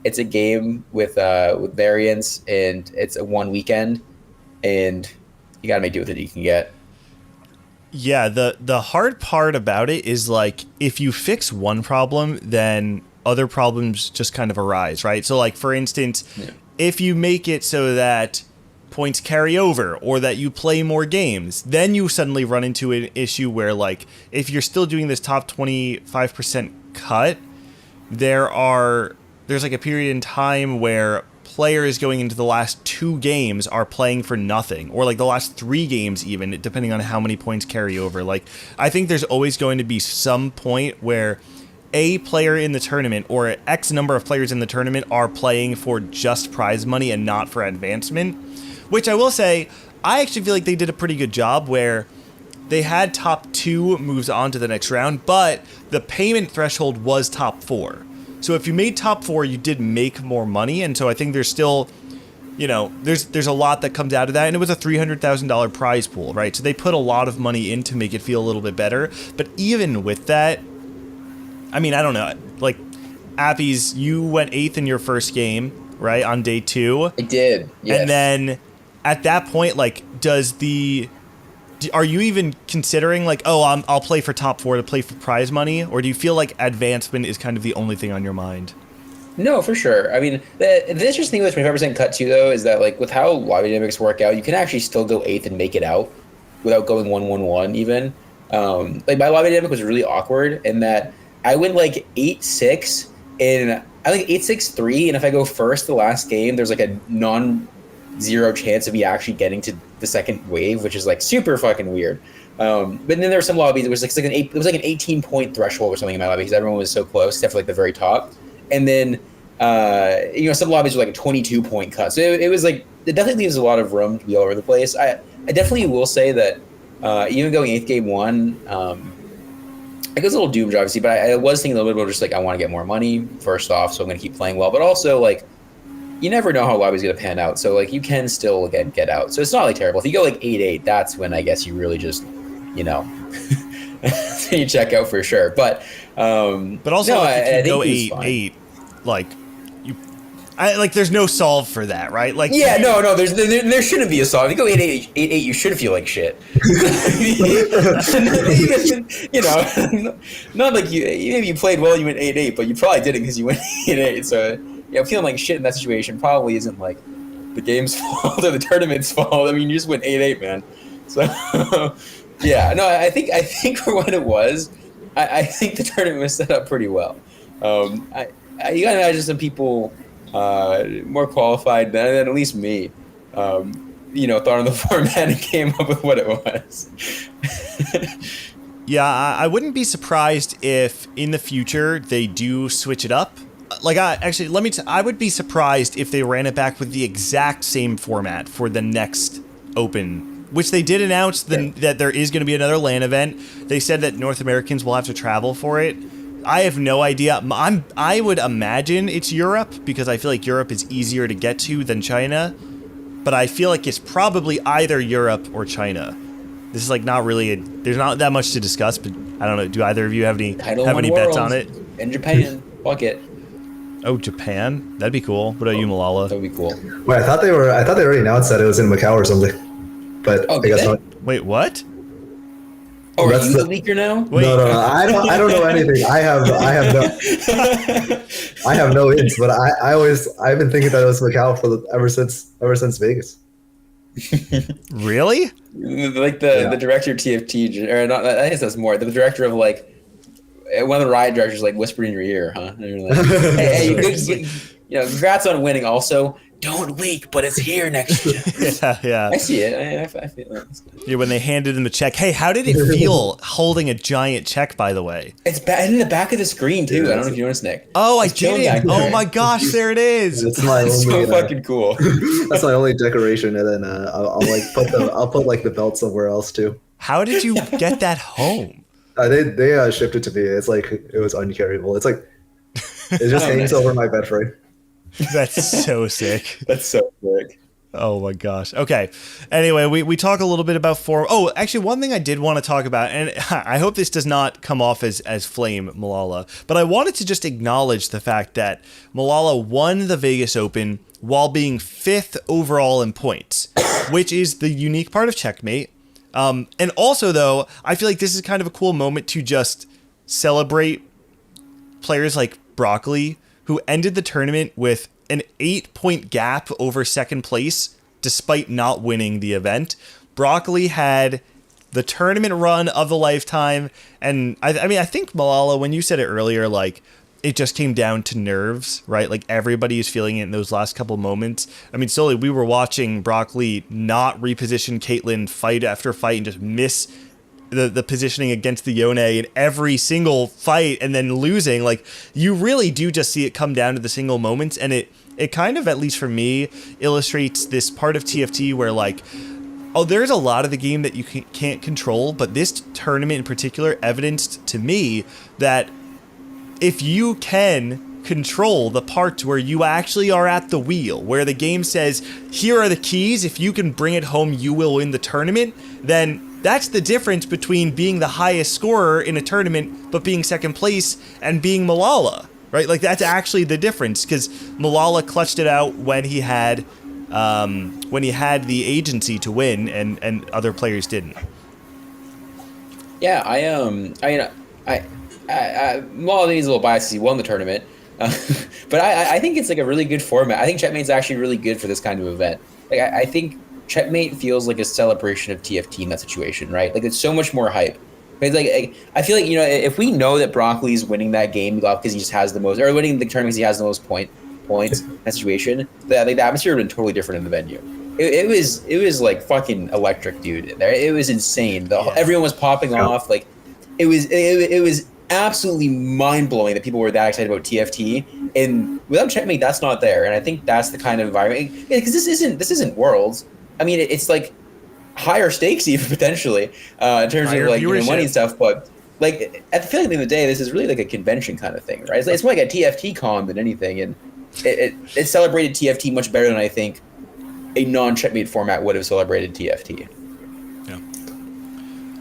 it's a game with variance, and it's a 1 weekend, and you gotta make do with it you can get. Yeah, the hard part about it is like if you fix one problem, then other problems just kind of arise, right? So like for instance, if you make it so that points carry over or that you play more games, then you suddenly run into an issue where like if you're still doing this top 25% cut, there's like a period in time where players going into the last 2 games are playing for nothing, or like the last 3 games even, depending on how many points carry over. Like I think there's always going to be some point where a player in the tournament or X number of players in the tournament are playing for just prize money and not for advancement, which I will say I actually feel like they did a pretty good job where they had top 2 moves on to the next round, but the payment threshold was top 4. So if you made top 4, you did make more money, and so I think there's still, there's a lot that comes out of that, and it was a $300,000 prize pool, right? So they put a lot of money in to make it feel a little bit better, but even with that, I mean, I don't know, like, Appies, you went 8th in your first game, right, on day 2? I did, yes. And then at that point, like, are you even considering like, I'll play for top 4 to play for prize money, or do you feel like advancement is kind of the only thing on your mind? No, for sure. I mean, the interesting thing with 25% cut too, though, is that like with how lobby dynamics work out, you can actually still go 8th and make it out without going 1-1-1 even. Like my lobby dynamic was really awkward in that I went like 8-6 and I like 8-6-3, and if I go first the last game, there's like a non-zero chance of me actually getting to the second wave, which is like super fucking weird. But then there were some lobbies. It was like an 18-point threshold or something in my lobby because everyone was so close, except for like the very top. And then some lobbies were like a 22-point cut. So it was like it definitely leaves a lot of room to be all over the place. I definitely will say that even going 8th game 1, it goes a little doomed, obviously, but I was thinking a little bit about just like I want to get more money first off, so I'm going to keep playing well. But also like you never know how lobby's going to pan out, so like you can still get out. So it's not like terrible. If you go like 8-8, that's when I guess you really just you check out for sure. But also no, like, if you I go think 8-8, like there's no solve for that, right? Like no, there shouldn't be a solve. If you go 8-8, you should feel like shit. Even, not like maybe you played well, you went 8-8, but you probably didn't because you went 8-8. So feeling like shit in that situation probably isn't like the game's fault or the tournament's fault. I mean, you just went 8-8, man. So yeah, no, I think for what it was, I think the tournament was set up pretty well. You gotta imagine some people more qualified than at least me, thought on the format and came up with what it was. Yeah, I wouldn't be surprised if in the future they do switch it up. Like, I would be surprised if they ran it back with the exact same format for the next Open, which they did announce that there is going to be another LAN event. They said that North Americans will have to travel for it. I have no idea. I would imagine it's Europe because I feel like Europe is easier to get to than China, but I feel like it's probably either Europe or China. This is like not really there's not that much to discuss, but I don't know. Do either of you have any bets on it? In Japan, fuck it. Oh, Japan? That'd be cool. What about you, Milala? That'd be cool. Wait, I thought they already announced that it was in Macau or something. But I guess not. Wait, what? Oh, are you the leaker now? Wait. No, I don't know anything. I have no hints, but I've been thinking that it was Macau ever since Vegas. Really? Like the director of TFT, or not? I guess that's more the director of like one of the riot directors, like whispered in your ear, huh? And you're like, hey, congrats on winning. Also, don't leak, but it's here next year. Yeah. I see it. I feel it. Yeah, when they handed him the check. Hey, how did it feel holding a giant check, by the way? It's in the back of the screen, too. I don't know if you noticed, Nick. Oh, I did. Oh, my gosh, there it is. It's my only, so fucking cool. That's my only decoration, and then I'll put like the belt somewhere else, too. How did you get that home? They shipped it to me. It's like it was uncarryable. It's like it just hangs over my bed frame. That's so sick. That's so sick. Oh my gosh. Okay. Anyway, we talk a little bit about forum. Oh, actually, one thing I did want to talk about, and I hope this does not come off as flame, Milala, but I wanted to just acknowledge the fact that Milala won the Vegas Open while being 5th overall in points, which is the unique part of Checkmate. And also, though, I feel like this is kind of a cool moment to just celebrate players like Broccoli, who ended the tournament with an 8-point gap over second place, despite not winning the event. Broccoli had the tournament run of the lifetime, and I think, Milala, when you said it earlier, like, it just came down to nerves, right? Like, everybody is feeling it in those last couple moments. I mean, slowly, we were watching Broccoli not reposition Caitlyn fight after fight and just miss the positioning against the Yone in every single fight and then losing. Like, you really do just see it come down to the single moments, and it kind of, at least for me, illustrates this part of TFT where, like, oh, there's a lot of the game that you can't control, but this tournament in particular evidenced to me that if you can control the parts where you actually are at the wheel, where the game says, here are the keys, if you can bring it home, you will win the tournament, then that's the difference between being the highest scorer in a tournament but being second place and being Milala, right? Like, that's actually the difference, because Milala clutched it out when he had the agency to win, and other players didn't. Yeah, Milala is a little biased because he won the tournament, but I think it's like a really good format. I think Checkmate's actually really good for this kind of event. Like, I think Checkmate feels like a celebration of TFT in that situation, right? Like, it's so much more hype. It's like, I feel like, if we know that Broccoli's winning that game because he just has the most, or winning the tournament because he has the most points in that situation, the atmosphere would have been totally different in the venue. It was like fucking electric, dude. It was insane. Everyone was popping off. Like, it was absolutely mind-blowing that people were that excited about TFT, and without Checkmate, that's not there. And I think that's the kind of environment, because this isn't Worlds. I mean, it's like higher stakes even potentially in terms of like money and stuff, but like I feel like at the end of the day, this is really like a convention kind of thing, right? It's more like a TFT con than anything, and it celebrated TFT much better than I think a non-checkmate format would have celebrated TFT.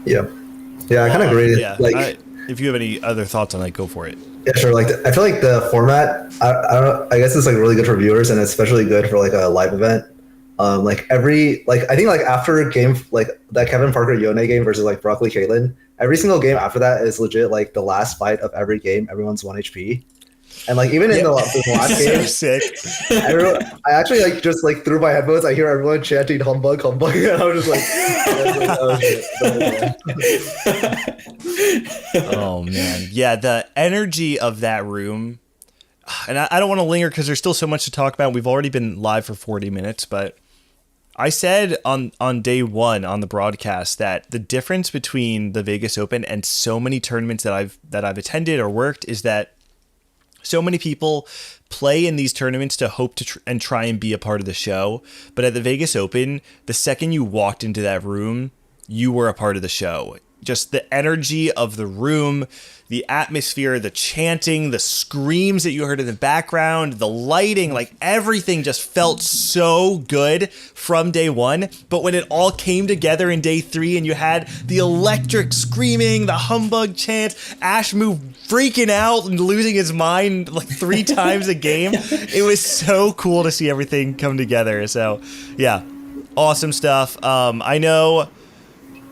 Yeah, I kind of agree. Yeah, Like, if you have any other thoughts on that, go for it. yeah, sure. Like, I feel like the format, I guess it's like really good for viewers, and especially good for like a live event. Like I think like after a game, like that Kevin Parker Yone game versus like Broccoli Caitlyn, every single game after that is legit like the last fight of every game. Everyone's 1 HP. And like even in the last game, sick. I actually like just like through my headphones, I hear everyone chanting humbug, humbug, and I was just like, oh man, yeah, the energy of that room, and I don't want to linger because there's still so much to talk about. We've already been live for 40 minutes, but I said on day one on the broadcast that the difference between the Vegas Open and so many tournaments that I've attended or worked is that so many people play in these tournaments to hope to and try and be a part of the show. But at the Vegas Open, the second you walked into that room, you were a part of the show. Just the energy of the room, the atmosphere, the chanting, the screams that you heard in the background, the lighting, like everything just felt so good from day one. But when it all came together in day three and you had the electric screaming, the humbug chant, Ashmu freaking out and losing his mind like 3 times a game, it was so cool to see everything come together. So yeah, awesome stuff. I know.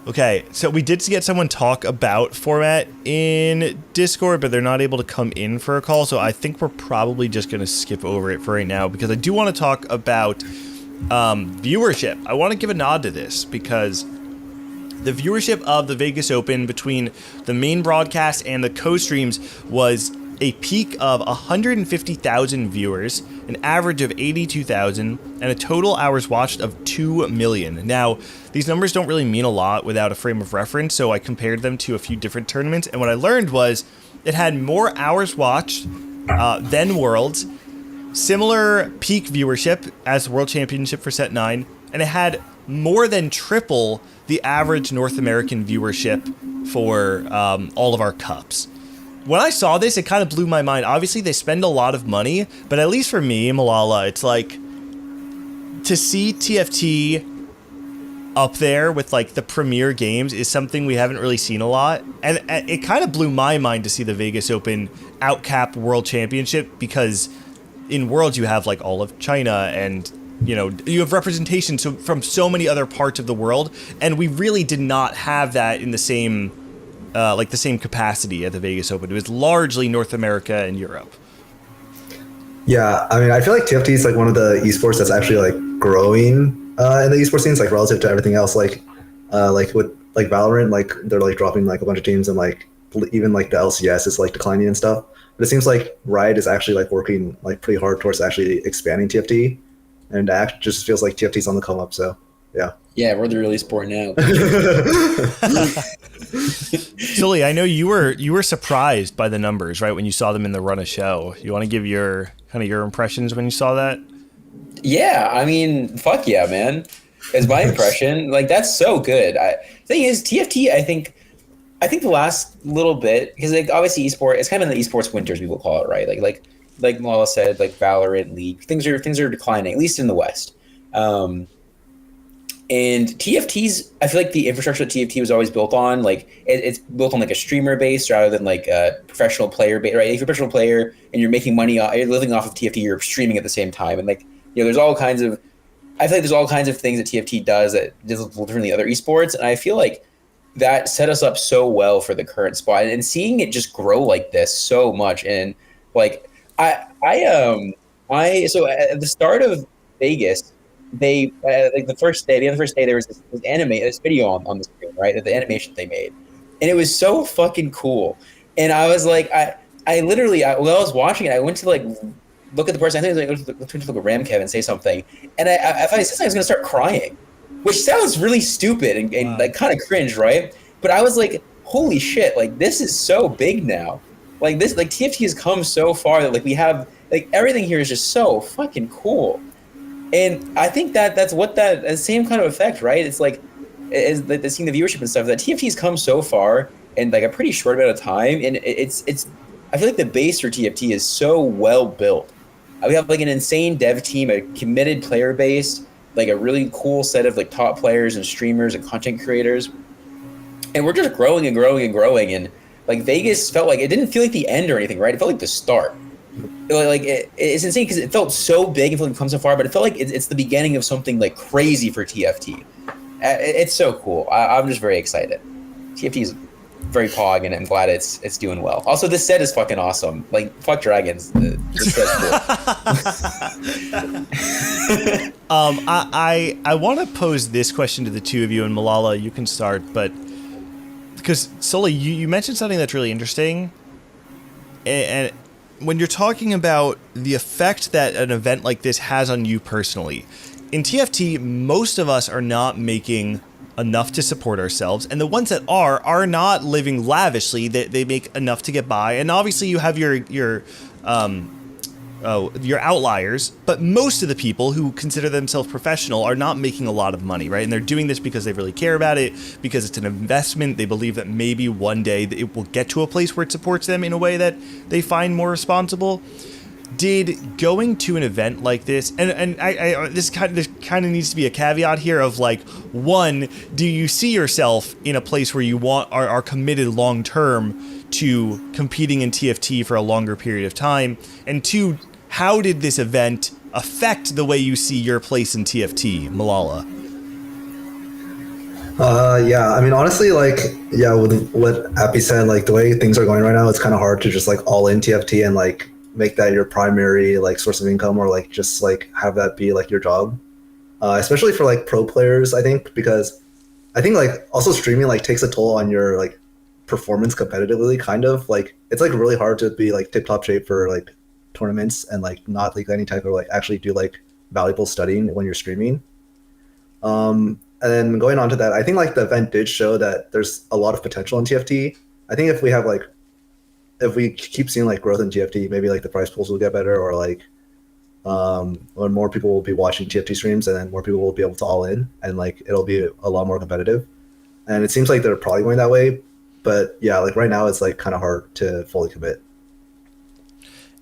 Okay, so we did get someone talk about format in Discord, but they're not able to come in for a call, so I think we're probably just going to skip over it for right now, because I do want to talk about viewership. I want to give a nod to this, because the viewership of the Vegas Open between the main broadcast and the co-streams was a peak of 150,000 viewers, an average of 82,000, and a total hours watched of 2 million. Now, these numbers don't really mean a lot without a frame of reference, so I compared them to a few different tournaments, and what I learned was it had more hours watched than Worlds, similar peak viewership as the World Championship for Set 9, and it had more than triple the average North American viewership for all of our cups. When I saw this, it kind of blew my mind. Obviously, they spend a lot of money, but at least for me, Milala, it's like to see TFT up there with like the premier games is something we haven't really seen a lot. And it kind of blew my mind to see the Vegas Open outcap World Championship, because in Worlds you have like all of China and you have representation from so many other parts of the world, and we really did not have that in the same capacity at the Vegas Open. It was largely North America and Europe. yeah, I mean, I feel like TFT is like one of the esports that's actually like growing in the esports scenes, like relative to everything else. Like with like Valorant, like they're like dropping like a bunch of teams, and like even like the LCS is like declining and stuff. But it seems like Riot is actually like working like pretty hard towards actually expanding TFT, and it just feels like TFT's on the come up. So yeah. Yeah, we're the real sport now. Sully, I know you were surprised by the numbers, right, when you saw them in the run of show. You want to give your impressions when you saw that? Yeah, I mean, fuck yeah, man. Is my impression. Like, that's so good. Thing is, TFT, I think the last little bit, because like obviously esport, it's kind of in the esports winters, people call it, right? Like Milala said, like Valorant, League, things are declining, at least in the West. And TFT's, I feel like the infrastructure that TFT was always built on, like it's built on like a streamer base rather than like a professional player base, right? If you're a professional player and you're making money, you're living off of TFT, you're streaming at the same time. And like, there's all kinds of, I feel like there's all kinds of things that TFT does that does a little different than the other esports. And I feel like that set us up so well for the current spot, and seeing it just grow like this so much. And like, so at the start of Vegas, they like the first day there was this video on the screen, right? The animation they made, and it was so fucking cool. And I was like, I literally while I was watching it, I went to like look at the person. I think I was like, to look at Ramkev and say something, and I thought I was gonna start crying, which sounds really stupid and like kind of cringe, right? But I was like, holy shit, like this is so big now. Like this, like TFT has come so far that like we have like everything here is just so fucking cool. And I think that's what that same kind of effect, right? It's like, is seeing the viewership and stuff, that TFT's come so far, in like a pretty short amount of time. And it's I feel like the base for TFT is so well built. We have like an insane dev team, a committed player base, like a really cool set of like top players and streamers and content creators. And we're just growing and growing and growing. And like Vegas felt like it didn't feel like the end or anything, right? It felt like the start. It's insane because it felt so big and felt like it come so far, but it felt like it's the beginning of something like crazy for TFT. It's so cool. I'm just very excited. TFT is very pog, and I'm glad it's doing well. Also, this set is fucking awesome. Like, fuck dragons. This set's cool. I want to pose this question to the two of you, and Milala, you can start, but because Sully, you mentioned something that's really interesting, and when you're talking about the effect that an event like this has on you personally, in TFT, most of us are not making enough to support ourselves, and the ones that are not living lavishly. They make enough to get by, and obviously you have your outliers, but most of the people who consider themselves professional are not making a lot of money, right? And they're doing this because they really care about it, because it's an investment. They believe that maybe one day it will get to a place where it supports them in a way that they find more responsible. Did going to an event like this, and I this kind of needs to be a caveat here of like, one, do you see yourself in a place where you are committed long term to competing in TFT for a longer period of time? And two, how did this event affect the way you see your place in TFT, Milala? Yeah, I mean, honestly, like, yeah, with what Appy said, like the way things are going right now, it's kind of hard to just like all in TFT and like make that your primary like source of income, or like just like have that be like your job, especially for like pro players, I think, because I think like also streaming like takes a toll on your like performance competitively, kind of like it's like really hard to be like tip top shape for like tournaments and like not like any type of like actually do like valuable studying when you're streaming. And then going on to that, I think like the event did show that there's a lot of potential in TFT. I think if we keep seeing like growth in TFT, maybe like the prize pools will get better, or like when more people will be watching TFT streams, and then more people will be able to all in, and like it'll be a lot more competitive. And it seems like they're probably going that way, but yeah, like right now it's like kind of hard to fully commit.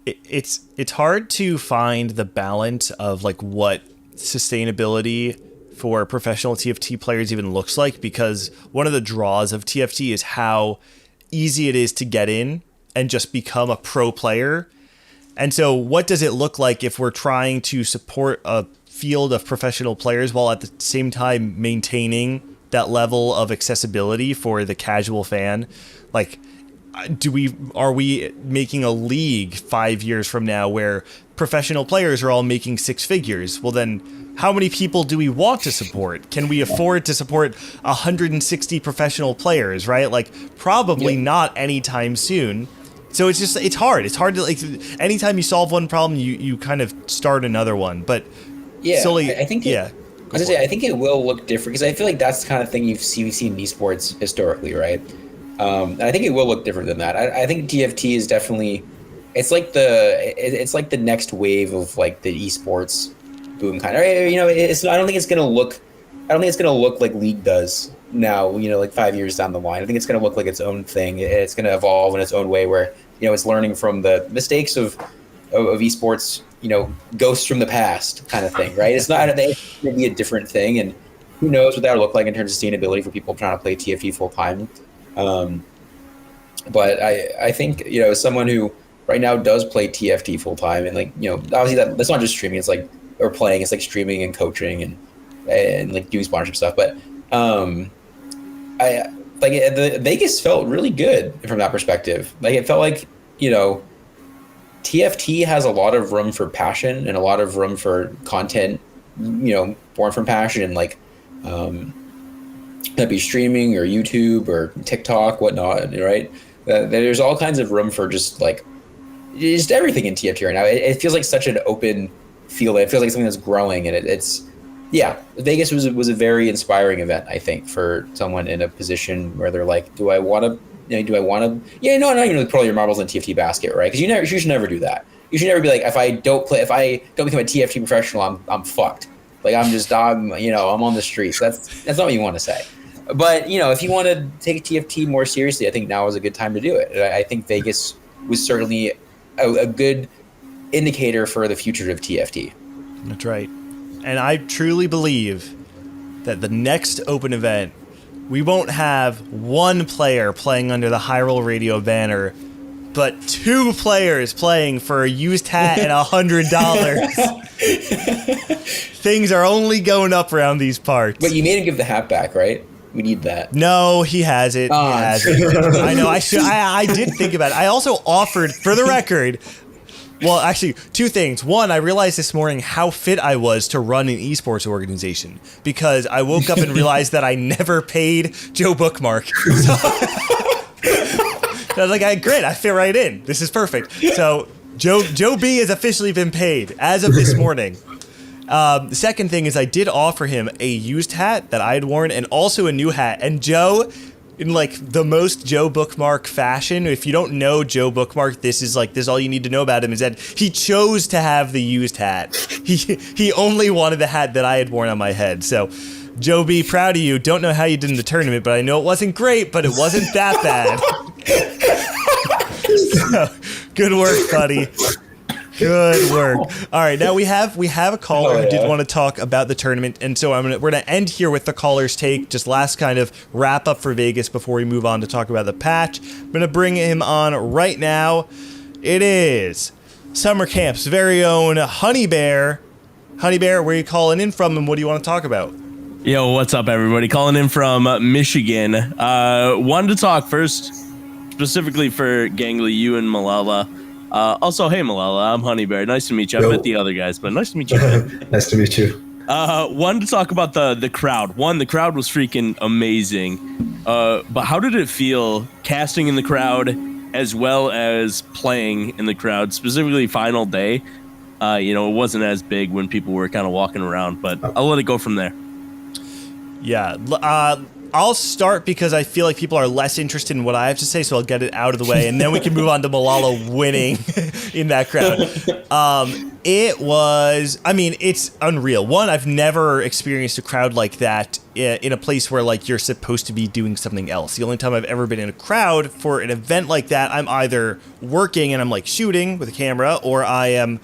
It's hard to find the balance of like what sustainability for professional TFT players even looks like, because one of the draws of TFT is how easy it is to get in and just become a pro player. And so what does it look like if we're trying to support a field of professional players while at the same time maintaining that level of accessibility for the casual fan? Like, are we making a league 5 years from now where professional players are all making six figures? Well, then how many people do we want to support? Can we afford to support 160 professional players, right? Like, probably not anytime soon. So it's hard. It's hard to, like, anytime you solve one problem, you kind of start another one. But yeah, Sully, I think I think it will look different, because I feel like that's the kind of thing we've seen in esports historically, right? And I think it will look different than that. I think TFT is definitely, it's like the next wave of like the esports boom kind of. You know, I don't think it's gonna look like League does now. You know, like 5 years down the line, I think it's gonna look like its own thing. It's gonna evolve in its own way, where, you know, it's learning from the mistakes of esports. You know, ghosts from the past kind of thing, right? It's not. It's gonna be a different thing, and who knows what that will look like in terms of sustainability for people trying to play TFT full time. But I think, you know, as someone who right now does play TFT full time, and like, you know, obviously that's not just streaming, it's like, or playing, it's like streaming and coaching and like doing sponsorship stuff. But I like the Vegas felt really good from that perspective. Like, it felt like, you know, TFT has a lot of room for passion and a lot of room for content, you know, born from passion, and like that'd be streaming or YouTube or TikTok, whatnot, right? There's all kinds of room for just everything in TFT right now. It feels like such an open field. It feels like something that's growing, and it's Vegas was a very inspiring event, I think, for someone in a position where they're like, do I want to throw your marbles in TFT basket, right? Because you should never do that. You should never be like, if I don't become a TFT professional, I'm fucked. Like, I'm on the streets. That's not what you want to say. But if you want to take TFT more seriously, I think now is a good time to do it. I think Vegas was certainly a good indicator for the future of TFT. That's right. And I truly believe that the next open event, we won't have one player playing under the High Roll Radio banner, but 2 players playing for a used hat and $100. Things are only going up around these parts. But you made him give the hat back, right? We need that. No, he has it. He has it. I know. I did think about it. I also offered, for the record, well, actually, 2 things. One, I realized this morning how fit I was to run an esports organization because I woke up and realized that I never paid Joe Bookmark. So I was like, great, I fit right in. This is perfect. So Joe B has officially been paid as of this morning. The second thing is I did offer him a used hat that I had worn and also a new hat. And Joe, in like the most Joe Bookmark fashion, if you don't know Joe Bookmark, this is all you need to know about him, is that he chose to have the used hat. He only wanted the hat that I had worn on my head. So Joe B, proud of you. Don't know how you did in the tournament, but I know it wasn't great, but it wasn't that bad. So, good work, buddy. Good work. All right, now we have a caller who did want to talk about the tournament, and so we're gonna end here with the caller's take. Just last kind of wrap up for Vegas before we move on to talk about the patch. I'm gonna bring him on right now. It is Summer Camp's very own Honey Bear. Honey Bear, where are you calling in from, and what do you want to talk about? Yo, what's up, everybody? Calling in from Michigan. Wanted to talk first, specifically for Gangly, you and Milala. Also, hey, Milala, I'm Honey Bear. Nice to meet you. I've met the other guys, but nice to meet you. Nice to meet you. Wanted to talk about the crowd. One, the crowd was freaking amazing. But how did it feel casting in the crowd as well as playing in the crowd, specifically final day? It wasn't as big when people were kind of walking around, but I'll let it go from there. Yeah, I'll start because I feel like people are less interested in what I have to say, so I'll get it out of the way, and then we can move on to Milala winning in that crowd. It's unreal. One, I've never experienced a crowd like that in a place where like you're supposed to be doing something else. The only time I've ever been in a crowd for an event like that, I'm either working and I'm like shooting with a camera, or I am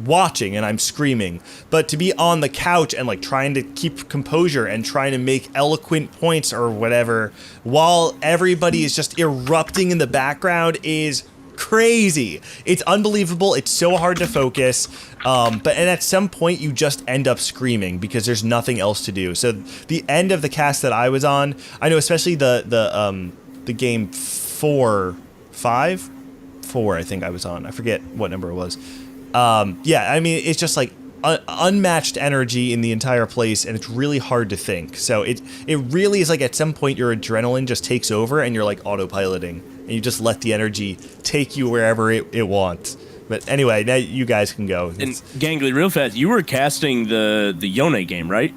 watching and I'm screaming. But to be on the couch and like trying to keep composure and trying to make eloquent points or whatever while everybody is just erupting in the background is crazy. It's unbelievable. It's so hard to focus. And at some point you just end up screaming because there's nothing else to do. So the end of the cast that I was on, I know especially the game 4, I think I was on. I forget what number it was. It's just like unmatched energy in the entire place, and it's really hard to think. So it really is like at some point your adrenaline just takes over and you're like autopiloting and you just let the energy take you wherever it wants. But anyway, now you guys can go. And Gangly, real fast, you were casting the Yone game, right?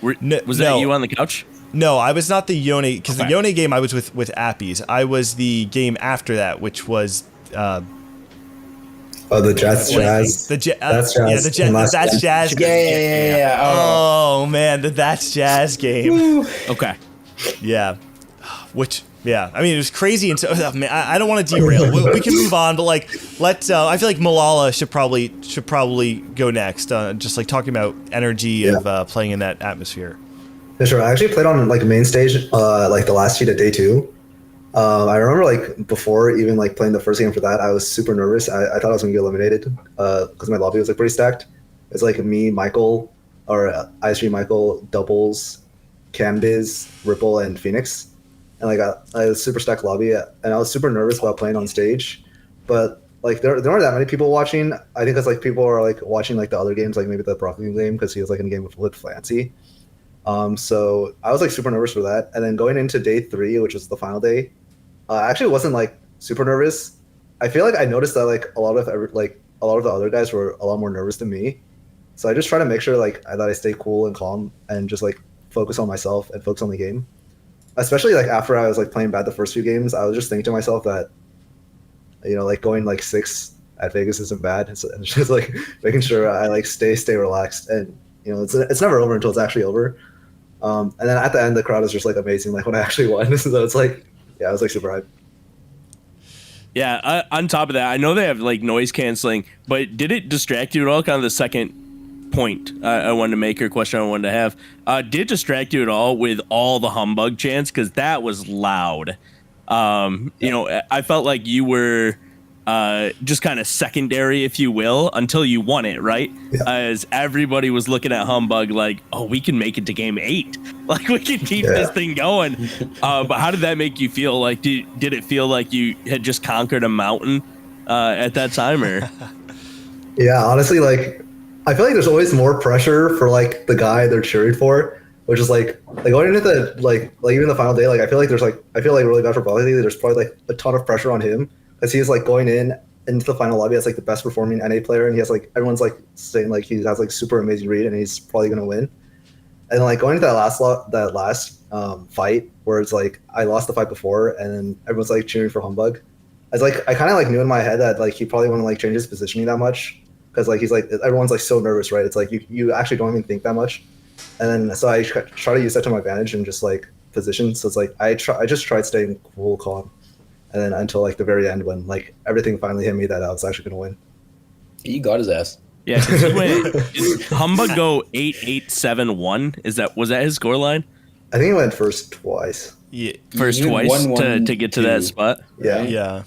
Was that you on the couch? No, I was not the Yone, because the Yone game I was with Appies. I was the game after that, which was the That's Jazz. That's Jazz. Yeah. Oh man, the That's Jazz game. Woo. Okay. Yeah. It was crazy, and so man, I don't want to derail. We can move on, but like, let's. I feel like Milala should probably go next. Just like talking about energy of playing in that atmosphere. Yeah, sure. I actually played on like main stage, like the last heat of day 2. I remember like before even like playing the first game for that, I was super nervous. I thought I was gonna get eliminated because my lobby was like pretty stacked. It's like me, Michael, or ISG Michael, Doubles, Cambiz, Ripple, and Phoenix. And like I was super stacked lobby, and I was super nervous about playing on stage. But like there weren't that many people watching. I think it's like people are like watching like the other games, like maybe the Broccoli game because he was like in a game with Flancy. So I was like super nervous for that. And then going into day 3, which was the final day, I actually wasn't like super nervous. I feel like I noticed that like a lot of the other guys were a lot more nervous than me. So I just try to make sure like that I stay cool and calm and just like focus on myself and focus on the game. Especially like after I was like playing bad the first few games, I was just thinking to myself that, like going like 6 at Vegas isn't bad. It's just like making sure I like stay relaxed, and it's never over until it's actually over. And then at the end, the crowd was just like amazing. Like when I actually won, so it's like, yeah, I was like super hyped. Yeah, on top of that, I know they have like noise canceling, but did it distract you at all? Kind of the second point I wanted to make, or question I wanted to have. Did it distract you at all with all the humbug chants? Because that was loud. You know, I felt like you were just kind of secondary, if you will, until you won it, right? Yeah. As everybody was looking at humbug like, oh, we can make it to game 8. Like, we can keep this thing going. But how did that make you feel? Like, did it feel like you had just conquered a mountain at that time, or? Yeah, honestly, like I feel like there's always more pressure for like the guy they're cheering for, which is like going into the like even the final day. Like I feel like really bad for Bali. There's probably like a ton of pressure on him because he's like going into the final lobby as like the best performing NA player, and he has like everyone's like saying like he has like super amazing read and he's probably gonna win. And like going into that last fight where it's like I lost the fight before and then everyone's like cheering for humbug. I kind of like knew in my head that like he probably wouldn't like change his positioning that much because like he's like everyone's like so nervous, right? It's like you actually don't even think that much. And then so I try to use that to my advantage and just like position. So it's like I just tried staying cool, calm, and then until like the very end when like everything finally hit me that I was actually gonna win. You got his ass. Yeah, did Humbug go 8-8-7-1? Was that his scoreline? I think he went first twice. Yeah, first You twice won to get to that spot. Yeah. Yeah.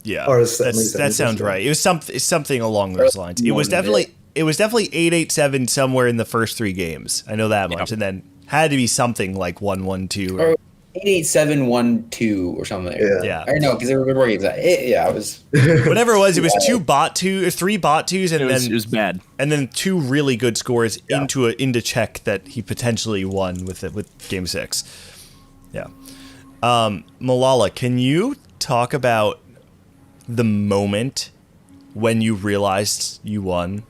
Yeah. Or That sounds right. It was something along those lines. It was definitely 8-8-7 somewhere in the first 3 games. I know that much. And then had to be something like 1-1-2 or 8-8-7-1-2 or something. Yeah. I know because there were more games. Yeah, it was whatever it was. It was 3 bot 2s, and It was bad. And then 2 really good scores into check that he potentially won with game 6. Yeah. Milala, can you talk about the moment when you realized you won?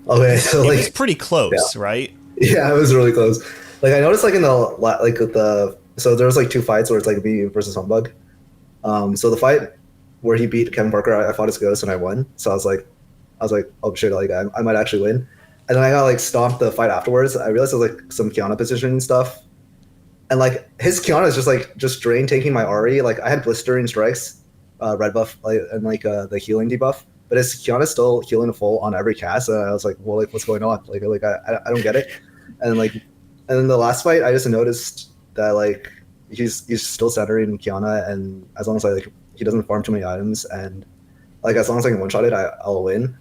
Okay, so It like was pretty close, right? yeah, it was really close. Like I noticed like in so there was like 2 fights where it's like me versus Humbug. So the fight where he beat Kevin Parker, I fought his ghost and I won. So I was like, oh shit, like I might actually win. And then I got like stomped the fight afterwards. I realized it was like some Kiana position and stuff. And like his Kiana is just drain taking my Ari. Like I had blistering strikes, red buff, and like the healing debuff. But his Kiana still healing full on every cast. And I was like, well, like what's going on? Like I don't get it. And then the last fight, I just noticed that like he's still centering Kiana, and as long as he doesn't farm too many items, and like as long as I can one shot it, I'll win.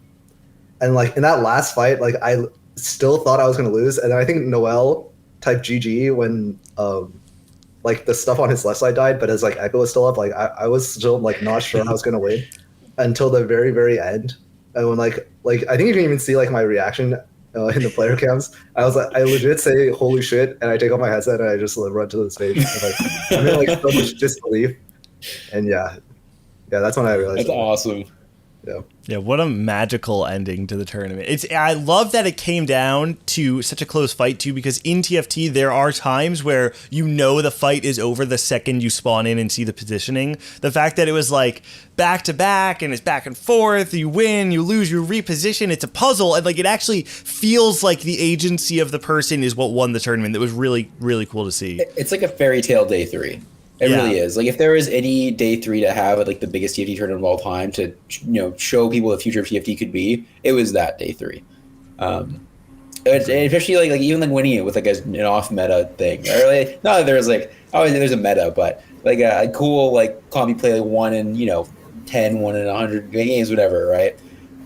And like in that last fight, like I still thought I was gonna lose, and then I think Noel typed GG when like the stuff on his left side died, but his like echo was still up. Like I was still like not sure I was gonna win until the very very end, and when like I think you can even see like my reaction. In the player cams, I legit say "holy shit" and I take off my headset and I just run to the stage. And, like, I'm in like so much disbelief, and yeah, that's when I realized. that's awesome. Yeah, what a magical ending to the tournament. I love that it came down to such a close fight too, because in TFT there are times where you know the fight is over the second you spawn in and see the positioning. The fact that it was like back to back and it's back and forth, you win, you lose, you reposition, it's a puzzle, and like it actually feels like the agency of the person is what won the tournament. That was really, really cool to see. It's like a fairy tale day 3. It really is. Like if there was any day 3 to have like the biggest TFT tournament of all time to show people the future of TFT could be, it was that day 3. And especially like even like winning it with like an off meta thing. Or like, not that there's like there's a meta, but like a cool like combi play like 1 in 10, 1 in 100 games, whatever, right?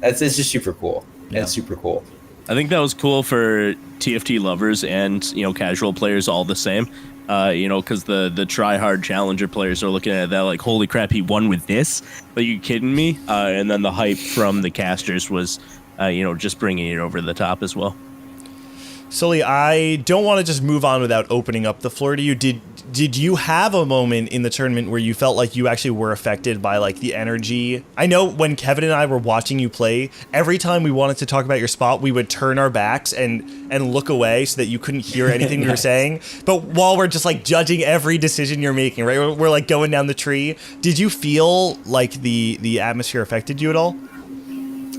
It's just super cool. Yeah. It's super cool. I think that was cool for TFT lovers and casual players all the same. Because the try-hard challenger players are looking at that like, holy crap, he won with this? Are you kidding me? And then the hype from the casters was, just bringing it over the top as well. Sully, I don't want to just move on without opening up the floor to you. Did you have a moment in the tournament where you felt like you actually were affected by like the energy? I know when Kevin and I were watching you play, every time we wanted to talk about your spot, we would turn our backs and look away so that you couldn't hear anything we were saying. But while we're just like judging every decision you're making, right? We're like going down the tree. Did you feel like the atmosphere affected you at all?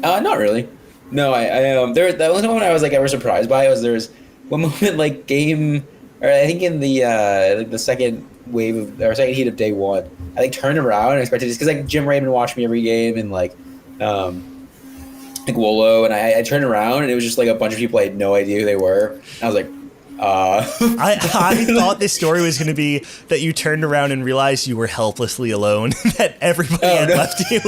Not really. No, I there the only one I was like ever surprised by was there's one moment like game, or I think in the like the second wave of or second heat of day one, I like turned around and expected just because like Jim Raymond watched me every game and like Wolo, and I turned around and it was just like a bunch of people I had no idea who they were. And I was like, I thought this story was going to be that you turned around and realized you were helplessly alone, that everybody had left you.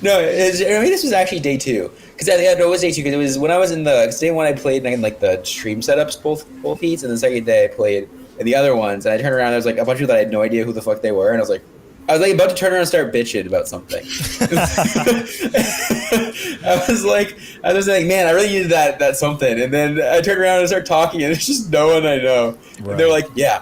No, I mean, this was actually day two. Because it was day two, because it was when I was in the, day one I played in like the stream setups, both heats, and the second day I played in the other ones, and I turned around, there was like a bunch of people that I had no idea who the fuck they were, and I was like about to turn around and start bitching about something. I was like, man, I really needed that something. And then I turned around and started talking, and it's just no one I know. Right. And they're like, yeah.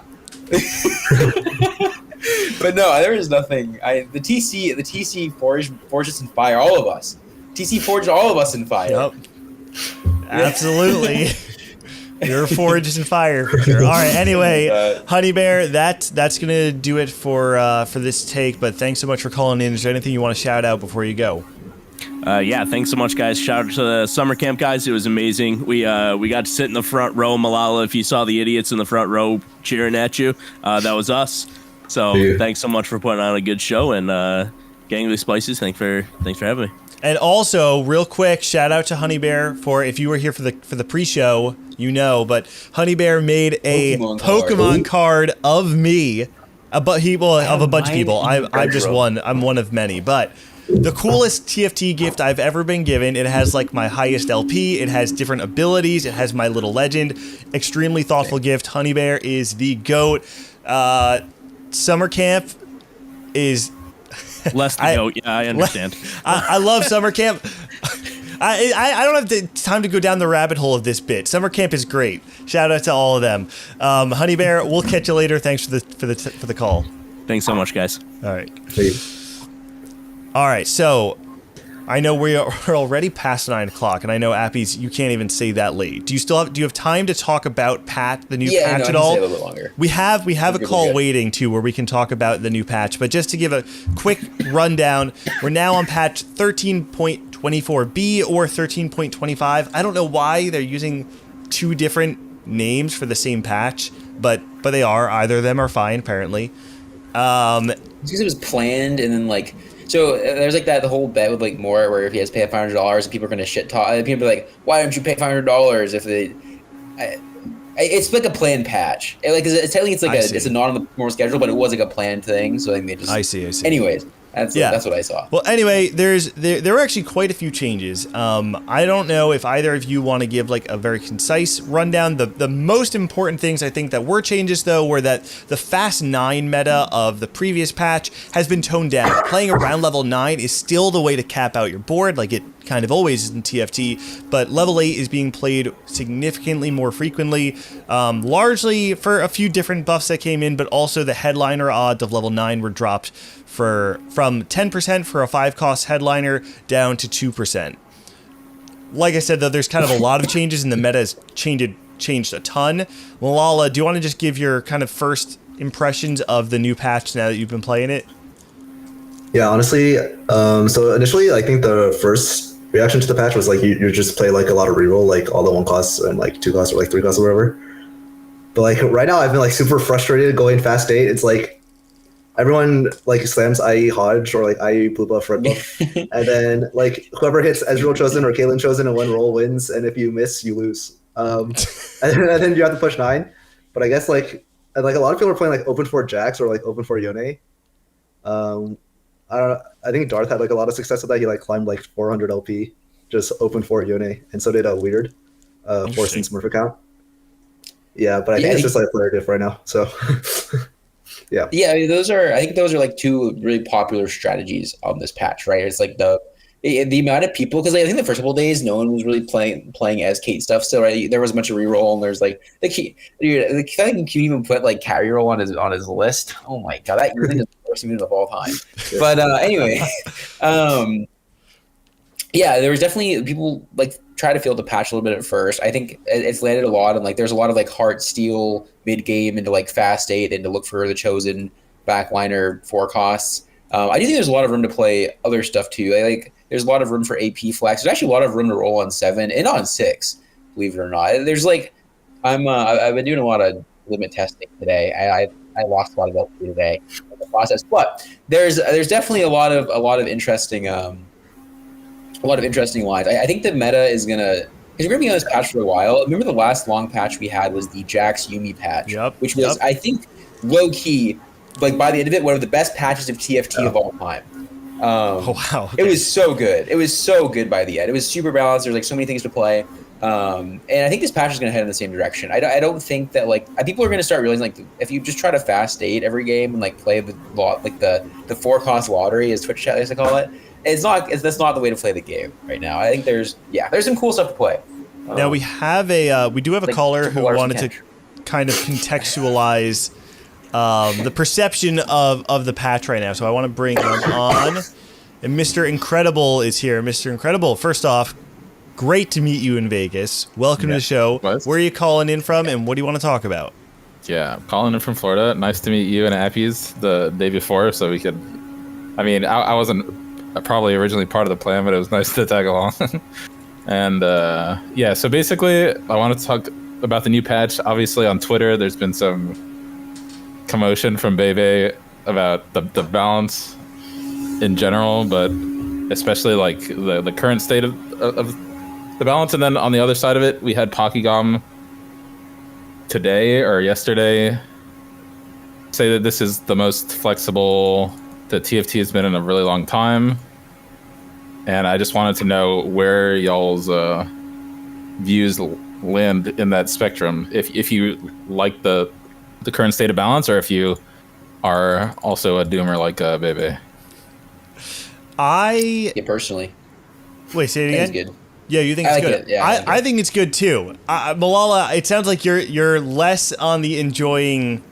But no, there was nothing. The TC forged us in fire, all of us. TC forged all of us in fire. Yep. Absolutely. You're forged in fire for sure. All right. Anyway, Honey Bear, that's gonna do it for this take. But thanks so much for calling in. Is there anything you want to shout out before you go? Yeah, thanks so much, guys. Shout out to the summer camp guys. It was amazing. We got to sit in the front row. Malala, if you saw the idiots in the front row cheering at you, that was us. So thanks so much for putting on a good show. And GANGLY'S Spices, thanks for having me. And also, real quick, shout out to Honey Bear for, if you were here for the pre-show, you know, but Honey Bear made a Pokemon card of me, of a bunch of people. I'm just one. I'm one of many, but the coolest TFT gift I've ever been given. It has like my highest LP. It has different abilities. It has my little legend. Extremely thoughtful gift. Honey Bear is the GOAT. Summer camp is less the GOAT. Yeah, I understand. I love summer camp. I don't have the time to go down the rabbit hole of this bit. Summer camp is great. Shout out to all of them. Honey Bear, we'll catch you later. Thanks for the call. Thanks so much, guys. All right. All right. So I know we're already past 9 o'clock, and I know Appies, you can't even say that late. Do you have time to talk about the new patch at all? Yeah, I can stay a little bit longer. We have a call waiting too, where we can talk about the new patch. But just to give a quick rundown, we're now on patch 13.24B or 13.25. I don't know why they're using two different names for the same patch, but they are. Either of them are fine, apparently. Because it was planned, and then like. So there's like the whole bet with like Moore where if he has to pay $500 and people are going to shit talk, people are like, why don't you pay $500 if they? It's like a planned patch. It's a not on the normal schedule, but it was like a planned thing. So I think they just. I see. Anyways. That's what I saw. Well, anyway, there were actually quite a few changes. I don't know if either of you want to give like a very concise rundown. The most important things I think that were changes though were that the fast 9 meta of the previous patch has been toned down. Playing around level 9 is still the way to cap out your board, like it kind of always is in TFT, but level 8 is being played significantly more frequently, largely for a few different buffs that came in, but also the headliner odds of level 9 were dropped from 10% for a 5-cost headliner down to 2%. Like I said, though, there's kind of a lot of changes, and the meta has changed a ton. Milala, do you want to just give your kind of first impressions of the new patch now that you've been playing it? Yeah, honestly, so initially, I think the first reaction to the patch was like you just play like a lot of reroll, like all the 1 costs and like 2 costs or like 3 costs or whatever. But like right now, I've been like super frustrated going fast 8. It's like everyone like slams IE Hodge or like IE blue buff, red buff, and then like whoever hits Ezreal Chosen or Caitlyn Chosen in 1 roll wins, and if you miss, you lose. And then you have to push 9. But I guess like a lot of people are playing like open for Jax or like open for Yone. I think Darth had like a lot of success with that. He like climbed like 400 LP, just open for Yone, and so did Weird, Forcing Smurf account. Yeah, but I think it's just like player diff right now. So yeah. Yeah, I mean, I think those are like 2 really popular strategies on this patch, right? It's like the amount of people, because I think the first couple of days no one was really playing as Kate stuff still, right? There was a bunch of reroll, and there's like I think you can even put like carry roll on his list. Oh my god, that really is the worst unit of all time. But anyway, yeah, there was definitely people like try to feel the patch a little bit at first. I think it's landed a lot, and like there's a lot of like heart steal mid game into like fast 8 and to look for the chosen backliner 4 costs. I do think there's a lot of room to play other stuff too. Like there's a lot of room for AP flex. There's actually a lot of room to roll on 7 and on 6. believe it or not. There's like, I've been doing a lot of limit testing today. I lost a lot of LP today in the process, but there's definitely a lot of interesting lines. I think the meta is gonna. Because we're gonna be on this patch for a while. Remember the last long patch we had was the Jax Yumi patch, which was I think low key, like by the end of it, one of the best patches of TFT of all time. Oh wow! Okay. It was so good. It was so good by the end. It was super balanced. There's like so many things to play, and I think this patch is gonna head in the same direction. I don't think that like people are gonna start realizing like if you just try to fast state every game and like play the 4-cost lottery, as Twitch chat likes to call it. That's not the way to play the game right now. I think there's some cool stuff to play. Now we do have a caller who wanted to kind of contextualize the perception of the patch right now. So I want to bring him on. And Mr. Incredible is here. Mr. Incredible, first off, great to meet you in Vegas. Welcome to the show. Where are you calling in from, and what do you want to talk about? Yeah, I'm calling in from Florida. Nice to meet you and Appies the day before, so we could. I mean, I wasn't probably originally part of the plan, but it was nice to tag along. And yeah, so basically, I want to talk about the new patch. Obviously, on Twitter, there's been some commotion from Bebe about the balance in general, but especially like the current state of the balance. And then on the other side of it, we had Pokygom today or yesterday say that this is the most flexible that TFT has been in a really long time. And I just wanted to know where y'all's views land in that spectrum. If you like the current state of balance, or if you are also a doomer like Bebe. Personally. Wait, say it again. It's good. Yeah, you think it's good? Yeah, I think it's good too. Milala, it sounds like you're less on the enjoyment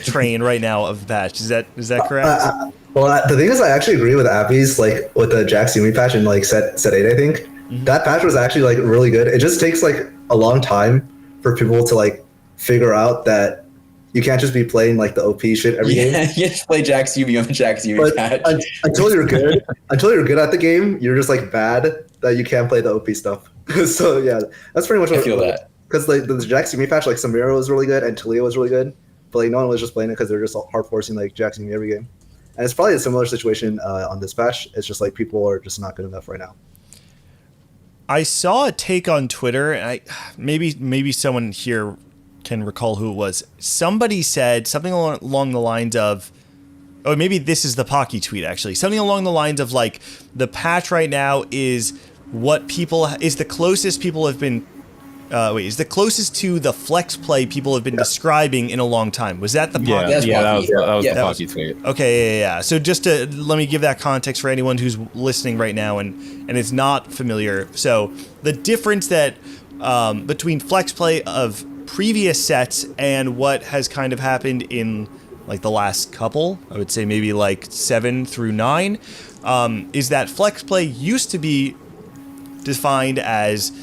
train right now of the patch. Is that correct? Well, the thing is, I actually agree with Appies, like with the Jax Yumi patch in like set 8. I think that patch was actually like really good. It just takes like a long time for people to like figure out that you can't just be playing like the OP shit every game. Yeah, you just play Jax Yumi on the Jax Yumi patch. Until you're good at the game, you're just like bad that you can't play the OP stuff. So yeah, that's pretty much what I feel that. Because like the Jax Yumi patch, like Samira was really good and Talia was really good, but like no one was just playing it because they're just hard forcing like Jax Yumi every game. And it's probably a similar situation on this patch. It's just like people are just not good enough right now. I saw a take on Twitter, and maybe someone here can recall who it was. Somebody said something along the lines of, oh, maybe this is the Pocky tweet actually. Something along the lines of like the patch right now is the closest people have been. Is the closest to the flex play people have been describing in a long time. Was that the Pocky? Yeah, that was the Pocky tweet. Okay, yeah. So just to let me give that context for anyone who's listening right now and is not familiar. So the difference that between flex play of previous sets and what has kind of happened in like the last couple, I would say maybe like 7 through 9, is that flex play used to be defined as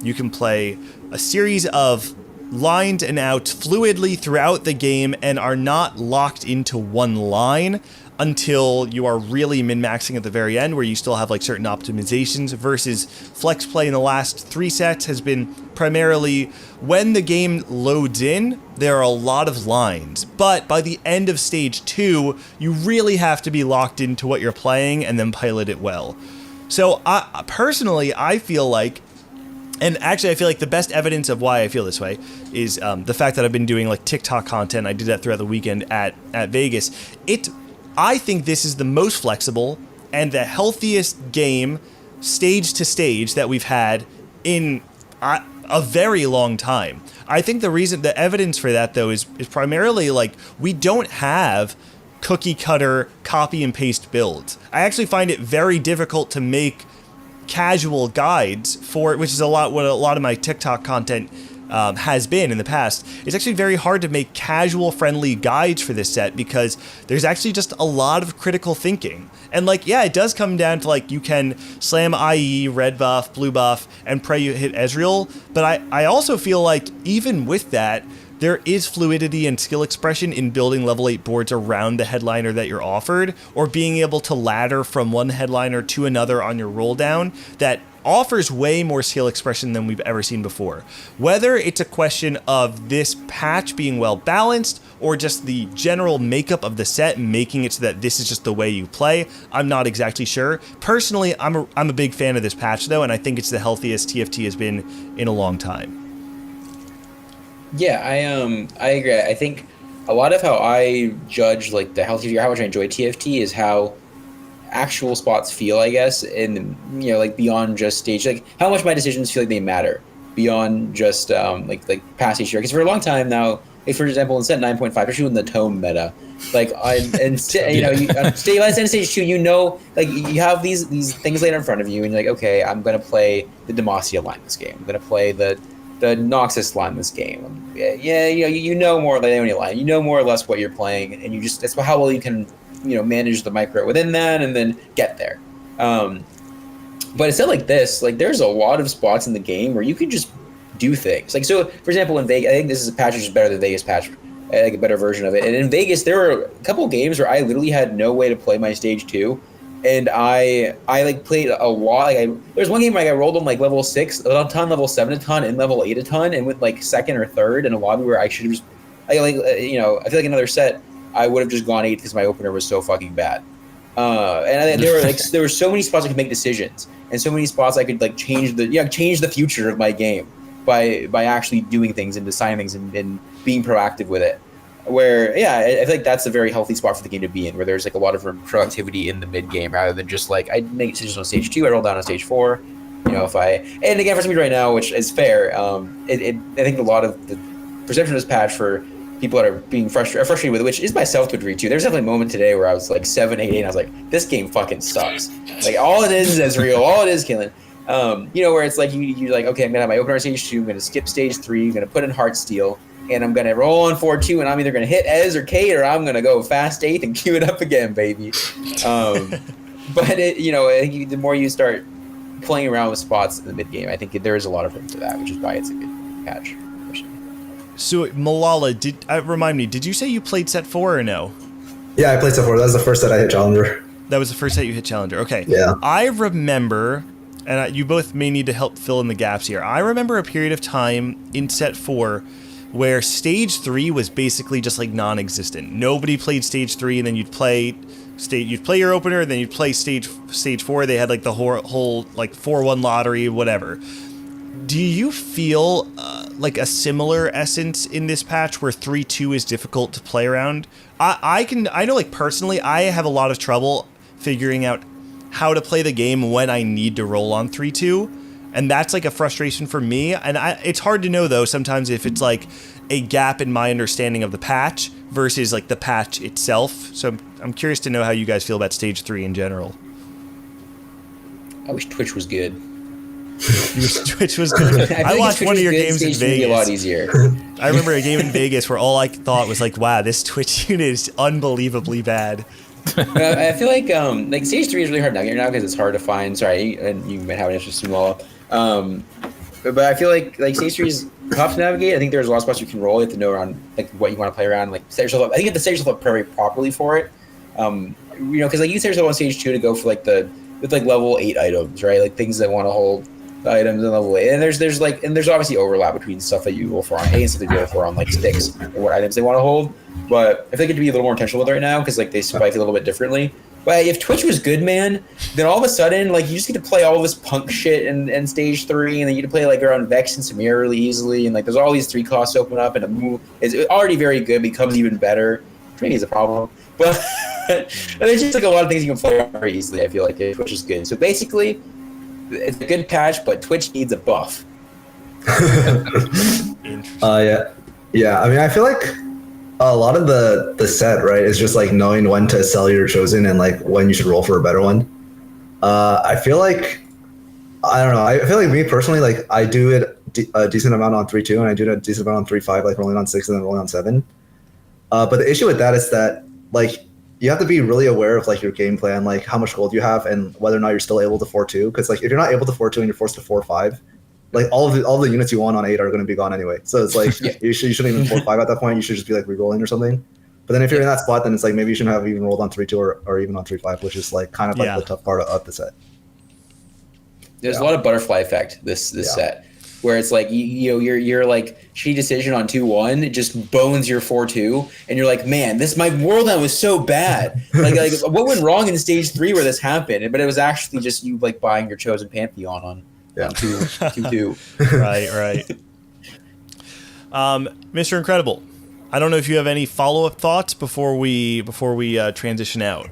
you can play a series of lines and outs fluidly throughout the game and are not locked into one line until you are really min-maxing at the very end, where you still have like certain optimizations, versus flex play in the last 3 sets has been primarily when the game loads in, there are a lot of lines. But by the end of stage 2, you really have to be locked into what you're playing and then pilot it well. So personally, I feel like, and actually, I feel like the best evidence of why I feel this way is the fact that I've been doing like TikTok content. I did that throughout the weekend at Vegas. I think this is the most flexible and the healthiest game, stage to stage, that we've had in a very long time. I think the evidence for that though is primarily like we don't have cookie cutter copy and paste builds. I actually find it very difficult to make casual guides for it, which is what a lot of my TikTok content has been in the past. It's actually very hard to make casual friendly guides for this set because there's actually just a lot of critical thinking. And like, yeah, it does come down to like you can slam IE, red buff, blue buff, and pray you hit Ezreal. But I also feel like even with that, there is fluidity and skill expression in building level 8 boards around the headliner that you're offered, or being able to ladder from one headliner to another on your roll down that offers way more skill expression than we've ever seen before. Whether it's a question of this patch being well balanced or just the general makeup of the set making it so that this is just the way you play, I'm not exactly sure. Personally, I'm a big fan of this patch though, and I think it's the healthiest TFT has been in a long time. Yeah, I agree. I think a lot of how I judge like the healthy, how much I enjoy TFT is how actual spots feel, I guess, and like beyond just stage, like how much my decisions feel like they matter beyond just like past stage. Because for a long time now, like for example, in set 9.5, especially in the tome meta, like let's end stage 2, like you have these things laid in front of you, and you're like, okay, I'm gonna play the Demacia line this game. I'm gonna play the Noxus line this game. Yeah, you know more than any line. You know more or less what you're playing, and that's how well you can manage the micro within that and then get there. But it's not like this. Like there's a lot of spots in the game where you could just do things. Like so, for example, in Vegas, I think this is a patch which is better than Vegas patch, like a better version of it. And in Vegas, there were a couple of games where I literally had no way to play my stage 2. And I like played a lot. Like there's one game where I rolled on like level 6 a ton, level 7 a ton, and level 8 a ton, and went like second or third in a lobby where I should have just, I feel like another set I would have just gone 8th because my opener was so fucking bad. And there were so many spots I could make decisions, and so many spots I could like change the future of my game by actually doing things and deciding things and being proactive with it. Where I feel like that's a very healthy spot for the game to be in, where there's like a lot of productivity in the mid game rather than just like I make decisions on stage 2, I roll down on stage 4. And again, for somebody right now, which is fair, I think a lot of the perception of this patch for people that are being frustrated with it, which is myself to a degree too. There's definitely a moment today where I was like 7, 8, 8, and I was like, this game fucking sucks. Like all it is Ezreal, all it is killing. Where it's like you're like, okay, I'm gonna have my opener on stage 2, I'm gonna skip stage 3, I'm gonna put in Heartsteel, and I'm going to roll on 4-2, and I'm either going to hit Ez or Kate, or I'm going to go fast 8th and queue it up again, baby. But, I think the more you start playing around with spots in the mid-game, I think there is a lot of room for that, which is why it's a good patch. So, Milala, remind me, did you say you played set 4 or no? Yeah, I played set 4. That was the first set I hit Challenger. That was the first set you hit Challenger. Okay. Yeah. I remember, and you both may need to help fill in the gaps here. I remember a period of time in set 4 where stage 3 was basically just like non-existent. Nobody played stage 3, and then you'd play your opener, and then you'd play stage 4. They had like the whole like 4-1 lottery, whatever. Do you feel like a similar essence in this patch where 3-2 is difficult to play around? I know like personally, I have a lot of trouble figuring out how to play the game when I need to roll on 3-2. And that's like a frustration for me. And it's hard to know though sometimes if it's like a gap in my understanding of the patch versus like the patch itself. So I'm curious to know how you guys feel about stage 3 in general. I wish Twitch was good. You wish Twitch was good. I watched one of your games in Vegas. A lot easier. I remember a game in Vegas where all I thought was like, wow, this Twitch unit is unbelievably bad. I feel like stage 3 is really hard to navigate now because it's hard to find. Sorry, and you might have an interesting wall. But I feel like stage 3 is tough to navigate. I think there's a lot of spots you can roll. You have to know around like what you want to play around. Like set yourself up. I think you have to set yourself up very properly for it. Because like you set yourself on stage 2 to go for like with level 8 items, right? Like things that want to hold the items in level 8. And there's obviously overlap between stuff that you roll for on A and stuff that you roll for on like sticks and what items they want to hold. But I think it to be a little more intentional with it right now because like they spike a little bit differently. But if Twitch was good, man, then all of a sudden, like, you just get to play all this punk shit in stage 3, and then you get to play, like, around Vex and Samir really easily, and, like, there's all these 3 costs open up, and a move is already very good, becomes even better. Maybe it's a problem. But there's just, like, a lot of things you can play very easily, I feel like, if Twitch is good. So, basically, it's a good patch, but Twitch needs a buff. Yeah, I mean, I feel like a lot of the set, right, is just like knowing when to sell your chosen and like when you should roll for a better one. I feel like, I don't know, I feel like me personally, like I do it a decent amount on 3-2 and I do it a decent amount on 3-5, like rolling on 6 and then rolling on 7. But the issue with that is that like you have to be really aware of like your game plan, like how much gold you have and whether or not you're still able to 4-2. Because like if you're not able to 4-2 and you're forced to 4-5, like all the units you want on 8 are going to be gone anyway. So it's like you shouldn't even 4-5 at that point. You should just be like re-rolling or something. But then if you're in that spot, then it's like maybe you shouldn't have even rolled on 3-2 or even on 3-5, which is like kind of like the tough part of the set. There's a lot of butterfly effect this set, where it's like you're like shitty decision on 2-1, it just bones your 4-2, and you're like, man, my world now was so bad. like what went wrong in stage 3 where this happened? But it was actually just you like buying your chosen pantheon on 2-2. Right. Mr. Incredible, I don't know if you have any follow-up thoughts before we transition out.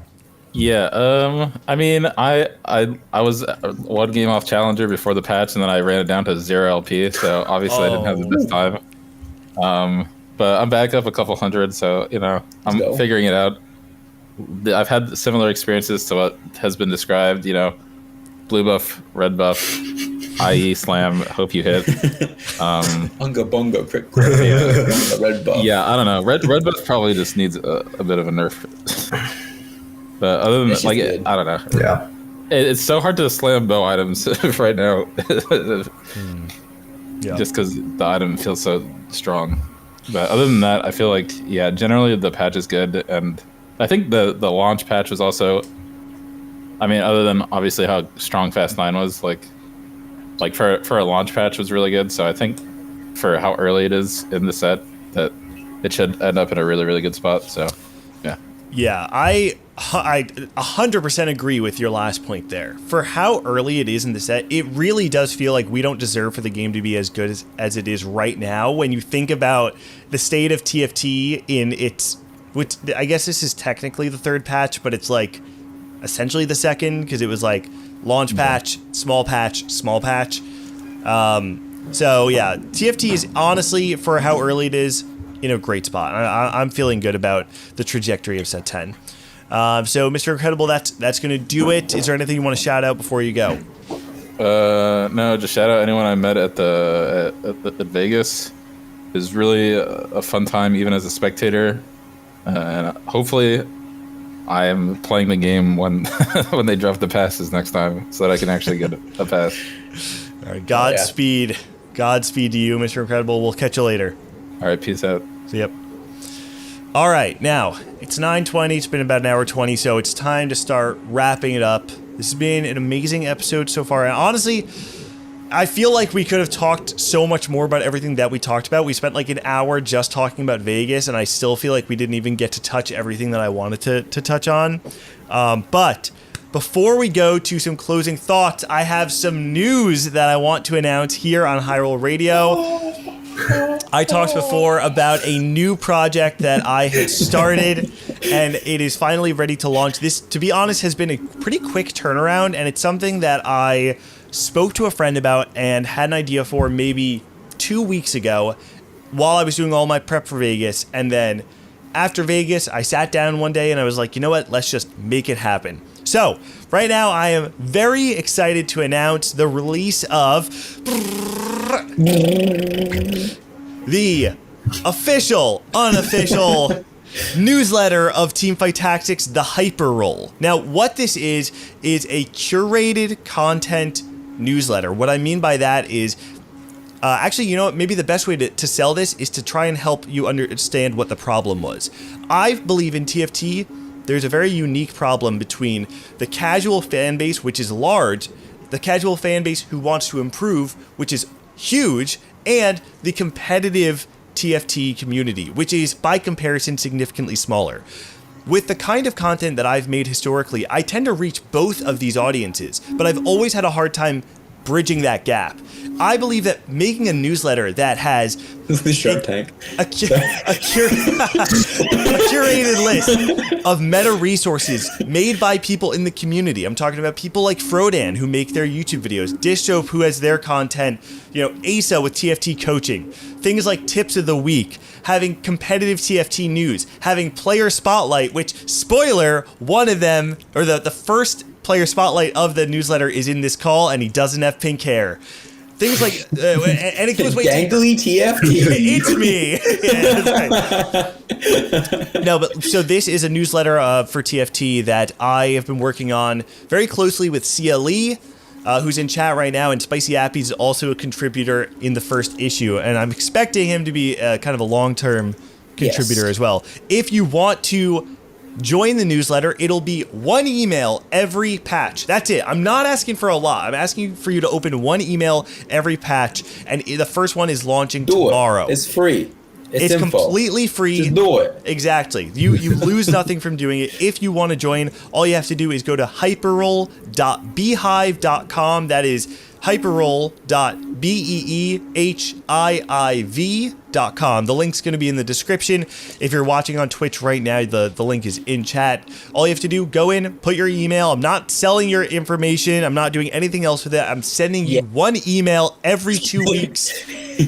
Yeah, I mean, I was one game off Challenger before the patch, and then I ran it down to 0 LP, so obviously I didn't have the best time. But I'm back up a couple hundred, so, I'm figuring it out. I've had similar experiences to what has been described, blue buff, red buff, IE slam, hope you hit. Unga bunga, quick, red buff. Yeah, I don't know. Red buff probably just needs a bit of a nerf. But other than that, I don't know. Yeah. It's so hard to slam bow items right now. Just because the item feels so strong. But other than that, I feel like, generally the patch is good. And I think the launch patch was also, I mean, other than obviously how strong Fast 9 was, like for a launch patch was really good. So I think for how early it is in the set, that it should end up in a really, really good spot. So, yeah. Yeah, I 100% agree with your last point there. For how early it is in the set, it really does feel like we don't deserve for the game to be as good as it is right now. When you think about the state of TFT in its, which I guess this is technically the third patch, but it's like essentially the second, because it was like launch patch, small patch, small patch. So yeah, TFT is honestly, for how early it is, in a great spot. I'm feeling good about the trajectory of set 10. So, Mr. Incredible, that's going to do it. Is there anything you want to shout out before you go? No, just shout out anyone I met at Vegas. It was really a fun time, even as a spectator. And hopefully, I am playing the game when when they drop the passes next time, so that I can actually get a pass. All right, Godspeed. Godspeed to you, Mr. Incredible. We'll catch you later. All right, peace out. Yep. All right, now, it's 9:20. It's been about an hour 20, so it's time to start wrapping it up. This has been an amazing episode so far. And honestly, I feel like we could have talked so much more about everything that we talked about. We spent like an hour just talking about Vegas, and I still feel like we didn't even get to touch everything that I wanted to touch on. But before we go to some closing thoughts, I have some news that I want to announce here on Hyrule Radio. I talked before about a new project that I had started, and it is finally ready to launch. This, to be honest, has been a pretty quick turnaround, and it's something that I spoke to a friend about and had an idea for maybe 2 weeks ago while I was doing all my prep for Vegas. And then after Vegas, I sat down one day and I was like, you know what, let's just make it happen. So right now I am very excited to announce the release of the official, unofficial newsletter of Teamfight Tactics, the Hyper Roll. Now, what this is a curated content newsletter. What I mean by that is, actually, you know what, maybe the best way to sell this is to try and help you understand what the problem was. I believe in TFT, there's a very unique problem between the casual fan base, which is large, the casual fan base who wants to improve, which is huge, and the competitive TFT community, which is, by comparison, significantly smaller. With the kind of content that I've made historically, I tend to reach both of these audiences, but I've always had a hard time bridging that gap. I believe that making a newsletter that has Shark Tank. a curated list of meta resources made by people in the community. I'm talking about people like Frodan, who make their YouTube videos, Dishsoap, who has their content, Asa with TFT coaching, things like tips of the week, having competitive TFT news, having player spotlight, which, spoiler, one of them, or the first player spotlight of the newsletter is in this call, and he doesn't have pink hair. Things like, and it goes way Gangly TFT. It's me. Yeah, that's right. No, but so this is a newsletter for TFT that I have been working on very closely with CLE, who's in chat right now, and SPICYAPPIES is also a contributor in the first issue, and I'm expecting him to be kind of a long-term contributor as well. If you want to join the newsletter. It'll be one email every patch. That's it. I'm not asking for a lot. I'm asking for you to open one email every patch, and the first one is launching tomorrow. It's free. It's completely free. Just do it. Exactly. You lose nothing from doing it. If you want to join, all you have to do is go to hyperroll.beehiiv.com. That is hyperroll.beehiiv.com. The link's going to be in the description. If you're watching on Twitch right now, the link is in chat. All you have to do, go in, put your email. I'm not selling your information. I'm not doing anything else with it. I'm sending you one email every 2 weeks.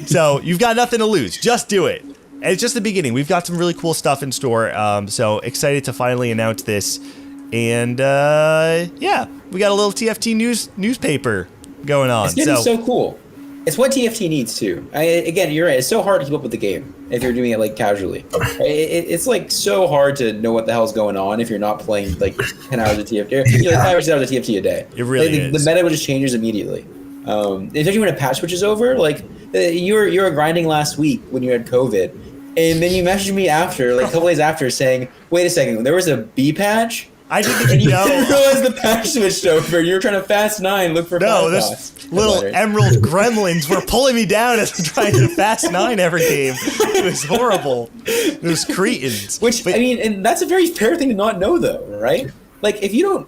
So you've got nothing to lose. Just do it. And it's just the beginning. We've got some really cool stuff in store. So excited to finally announce this. And yeah, we got a little TFT newspaper going on. It's getting so cool. It's what TFT needs too. Again, you're right. It's so hard to keep up with the game if you're doing it like casually. It's like so hard to know what the hell's going on if you're not playing like 10 hours of TFT. You're like 5 or 6 hours of TFT a day. It really is. The meta just changes immediately. Especially when a patch switches over. Like you were grinding last week when you had COVID, and then you messaged me after, like a couple days after, saying, "Wait a second, there was a B patch." I didn't even know. didn't realize the patch switched over. You were trying to fast 9, look for there's little emerald gremlins were pulling me down as I'm trying to fast 9 every game. It was horrible. Those cretins. I mean, and that's a very fair thing to not know, though, right? Like, if you don't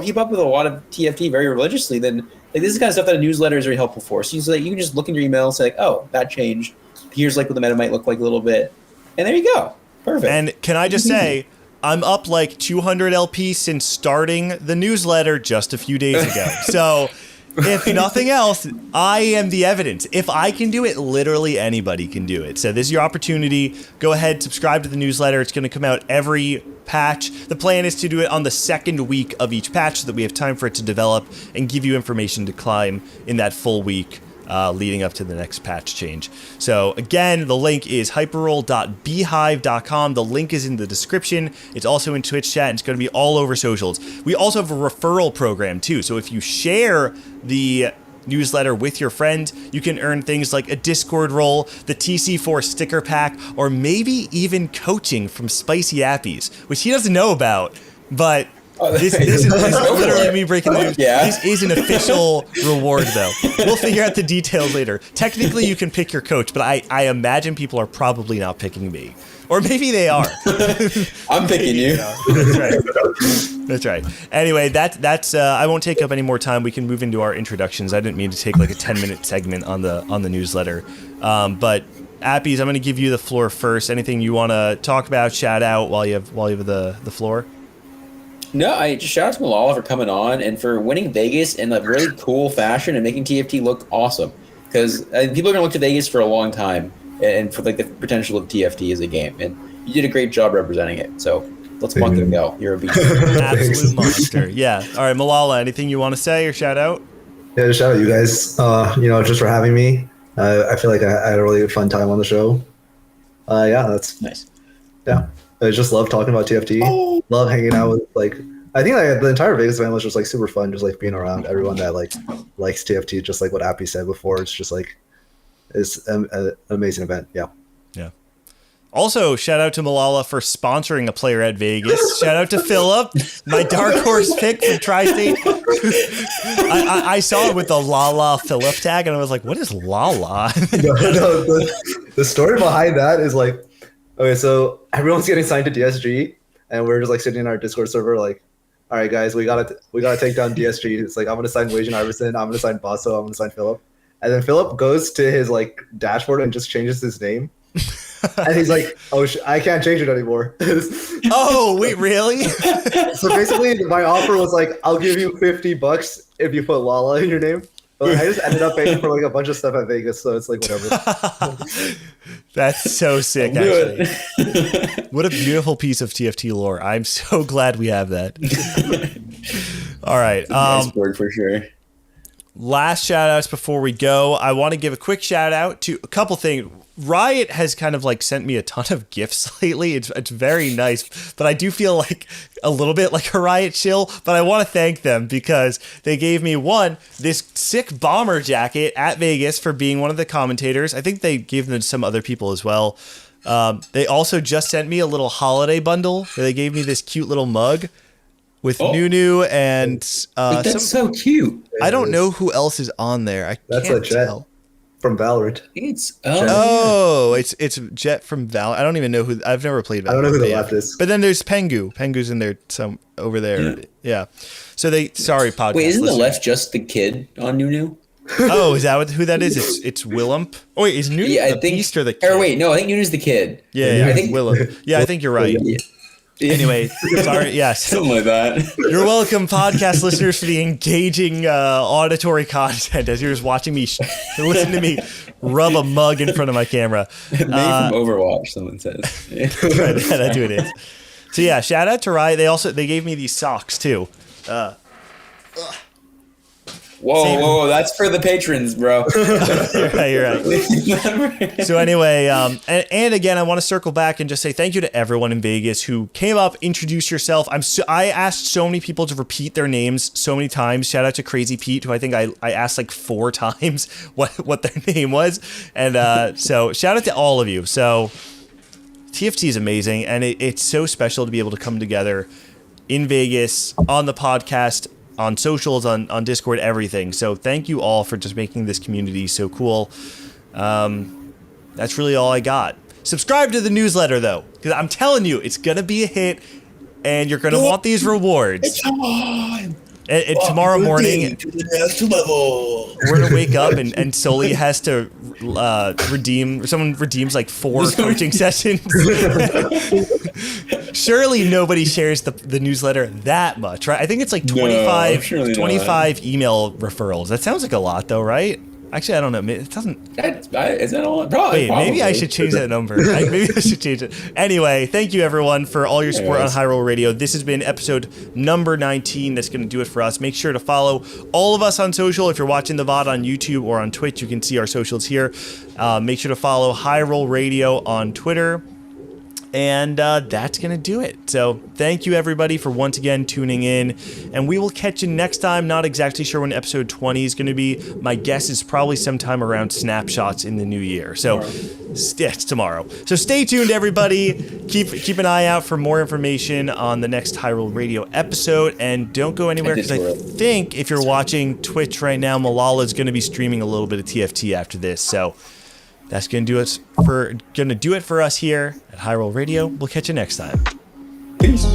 keep up with a lot of TFT very religiously, then like this is the kind of stuff that a newsletter is very helpful for. So you can just look in your email and say, like, oh, that changed. Here's like what the meta might look like a little bit, and there you go. Perfect. And can I just say, I'm up like 200 LP since starting the newsletter just a few days ago. So if nothing else, I am the evidence. If I can do it, literally anybody can do it. So this is your opportunity. Go ahead, subscribe to the newsletter. It's going to come out every patch. The plan is to do it on the second week of each patch so that we have time for it to develop and give you information to climb in that full week. Leading up to the next patch change. So again, the link is hyperroll.beehiiv.com. The link is in the description. It's also in Twitch chat, and it's going to be all over socials. We also have a referral program too. So if you share the newsletter with your friend, you can earn things like a Discord role, the TC4 sticker pack, or maybe even coaching from SPICYAPPIES, which he doesn't know about, but this is literally me breaking the news. Yeah. This is an official reward, though. We'll figure out the details later. Technically, you can pick your coach, but I imagine people are probably not picking me. Or maybe they are. I'm picking you. That's right. That's right. Anyway, that's. I won't take up any more time. We can move into our introductions. I didn't mean to take like a 10-minute segment on the newsletter. But Appies, I'm going to give you the floor first. Anything you want to talk about, shout out while you have the floor? No, I just shout out to Milala for coming on and for winning Vegas in a really cool fashion and making TFT look awesome. Because people are going to look to Vegas for a long time and for like the potential of TFT as a game. And you did a great job representing it. So let's monk and go. You're a beast. Absolute monster. Yeah. All right, Milala, anything you want to say or shout out? Yeah, just shout out you guys. Just for having me. I feel like I had a really fun time on the show. Yeah, that's nice. Yeah. I just love talking about TFT. Love hanging out with I think the entire Vegas event was just like super fun, just like being around everyone that like likes TFT, just like what Appy said before. It's just like it's an amazing event. Yeah. Yeah. Also, shout out to Milala for sponsoring a player at Vegas. Shout out to Philip, my dark horse pick from Tri-State. I saw it with the Lala Philip tag, and I was like, "What is Lala?" The story behind that is like, okay, so everyone's getting signed to DSG, and we're just like sitting in our Discord server, like, all right, guys, we gotta take down DSG. It's like I'm gonna sign Wajan Iverson, I'm gonna sign Basso, I'm gonna sign Philip, and then Philip goes to his like dashboard and just changes his name, and he's like, oh, I can't change it anymore. Oh, wait, really? So basically, my offer was like, I'll give you $50 if you put Lala in your name. But I just ended up paying for like a bunch of stuff at Vegas, so it's like whatever. That's so sick, actually. What a beautiful piece of TFT lore. I'm so glad we have that. All right. Nice word for sure. Last shout outs before we go. I want to give a quick shout out to a couple things. Riot has kind of like sent me a ton of gifts lately. It's very nice, but I do feel like a little bit like a Riot shill, but I want to thank them because they gave me this sick bomber jacket at Vegas for being one of the commentators. I think they gave them to some other people as well. They also just sent me a little holiday bundle where they gave me this cute little mug with Nunu and That's so cute. I don't know who else is on there. That's can't a Jet tell. from Valorant. It's It's Jet from Val. I don't even know who. I've never played Valorant. I don't know who the but left is. But then there's Pengu. Pengu's in there some over there. Yeah. So sorry, podcast. Wait, isn't the listeners. left just the kid on Nunu? Oh, is that who that is? It's Willump. Oh wait, is Nunu the beast or the kid? Or wait, no, I think Nunu's the kid. Yeah, I think Willump. Yeah, I think you're right. Anyway, sorry. Yes. Something like that. You're welcome, podcast listeners, for the engaging auditory content as you're just watching me, listen to me rub a mug in front of my camera. Made from Overwatch, someone says. That's who it is. So yeah, shout out to Riot. They gave me these socks too. Whoa, that's for the patrons, bro. You're right. So anyway, and again, I want to circle back and just say thank you to everyone in Vegas who came up, introduced yourself. I asked so many people to repeat their names so many times. Shout out to Crazy Pete, who I think I asked like 4 times what their name was. And so shout out to all of you. So TFT is amazing, and it's so special to be able to come together in Vegas on the podcast, on socials, on Discord, everything. So thank you all for just making this community so cool. That's really all I got. Subscribe to the newsletter though, because I'm telling you, it's gonna be a hit, and you're gonna want these rewards. Come on. And tomorrow morning, To the next level. we're gonna wake up and Sully has to someone redeems like 4 coaching sessions. Surely nobody shares the newsletter that much, right? I think it's like 25 email referrals. That sounds like a lot though, right? Actually, I don't know. It doesn't. Is that a lot? Probably. Maybe I should change that number. Maybe I should change it. Anyway, thank you everyone for all your support on Hyrule Radio. This has been episode number 19. That's going to do it for us. Make sure to follow all of us on social. If you're watching the VOD on YouTube or on Twitch, you can see our socials here. Make sure to follow Hyrule Radio on Twitter. And that's going to do it. So thank you, everybody, for once again tuning in. And we will catch you next time. Not exactly sure when episode 20 is going to be. My guess is probably sometime around snapshots in the new year. So it's tomorrow. So stay tuned, everybody. Keep an eye out for more information on the next Hyrule Radio episode. And don't go anywhere, because I think if you're watching Twitch right now, Milala is going to be streaming a little bit of TFT after this. So that's gonna do it for us here at Hyrule Radio. We'll catch you next time. Peace.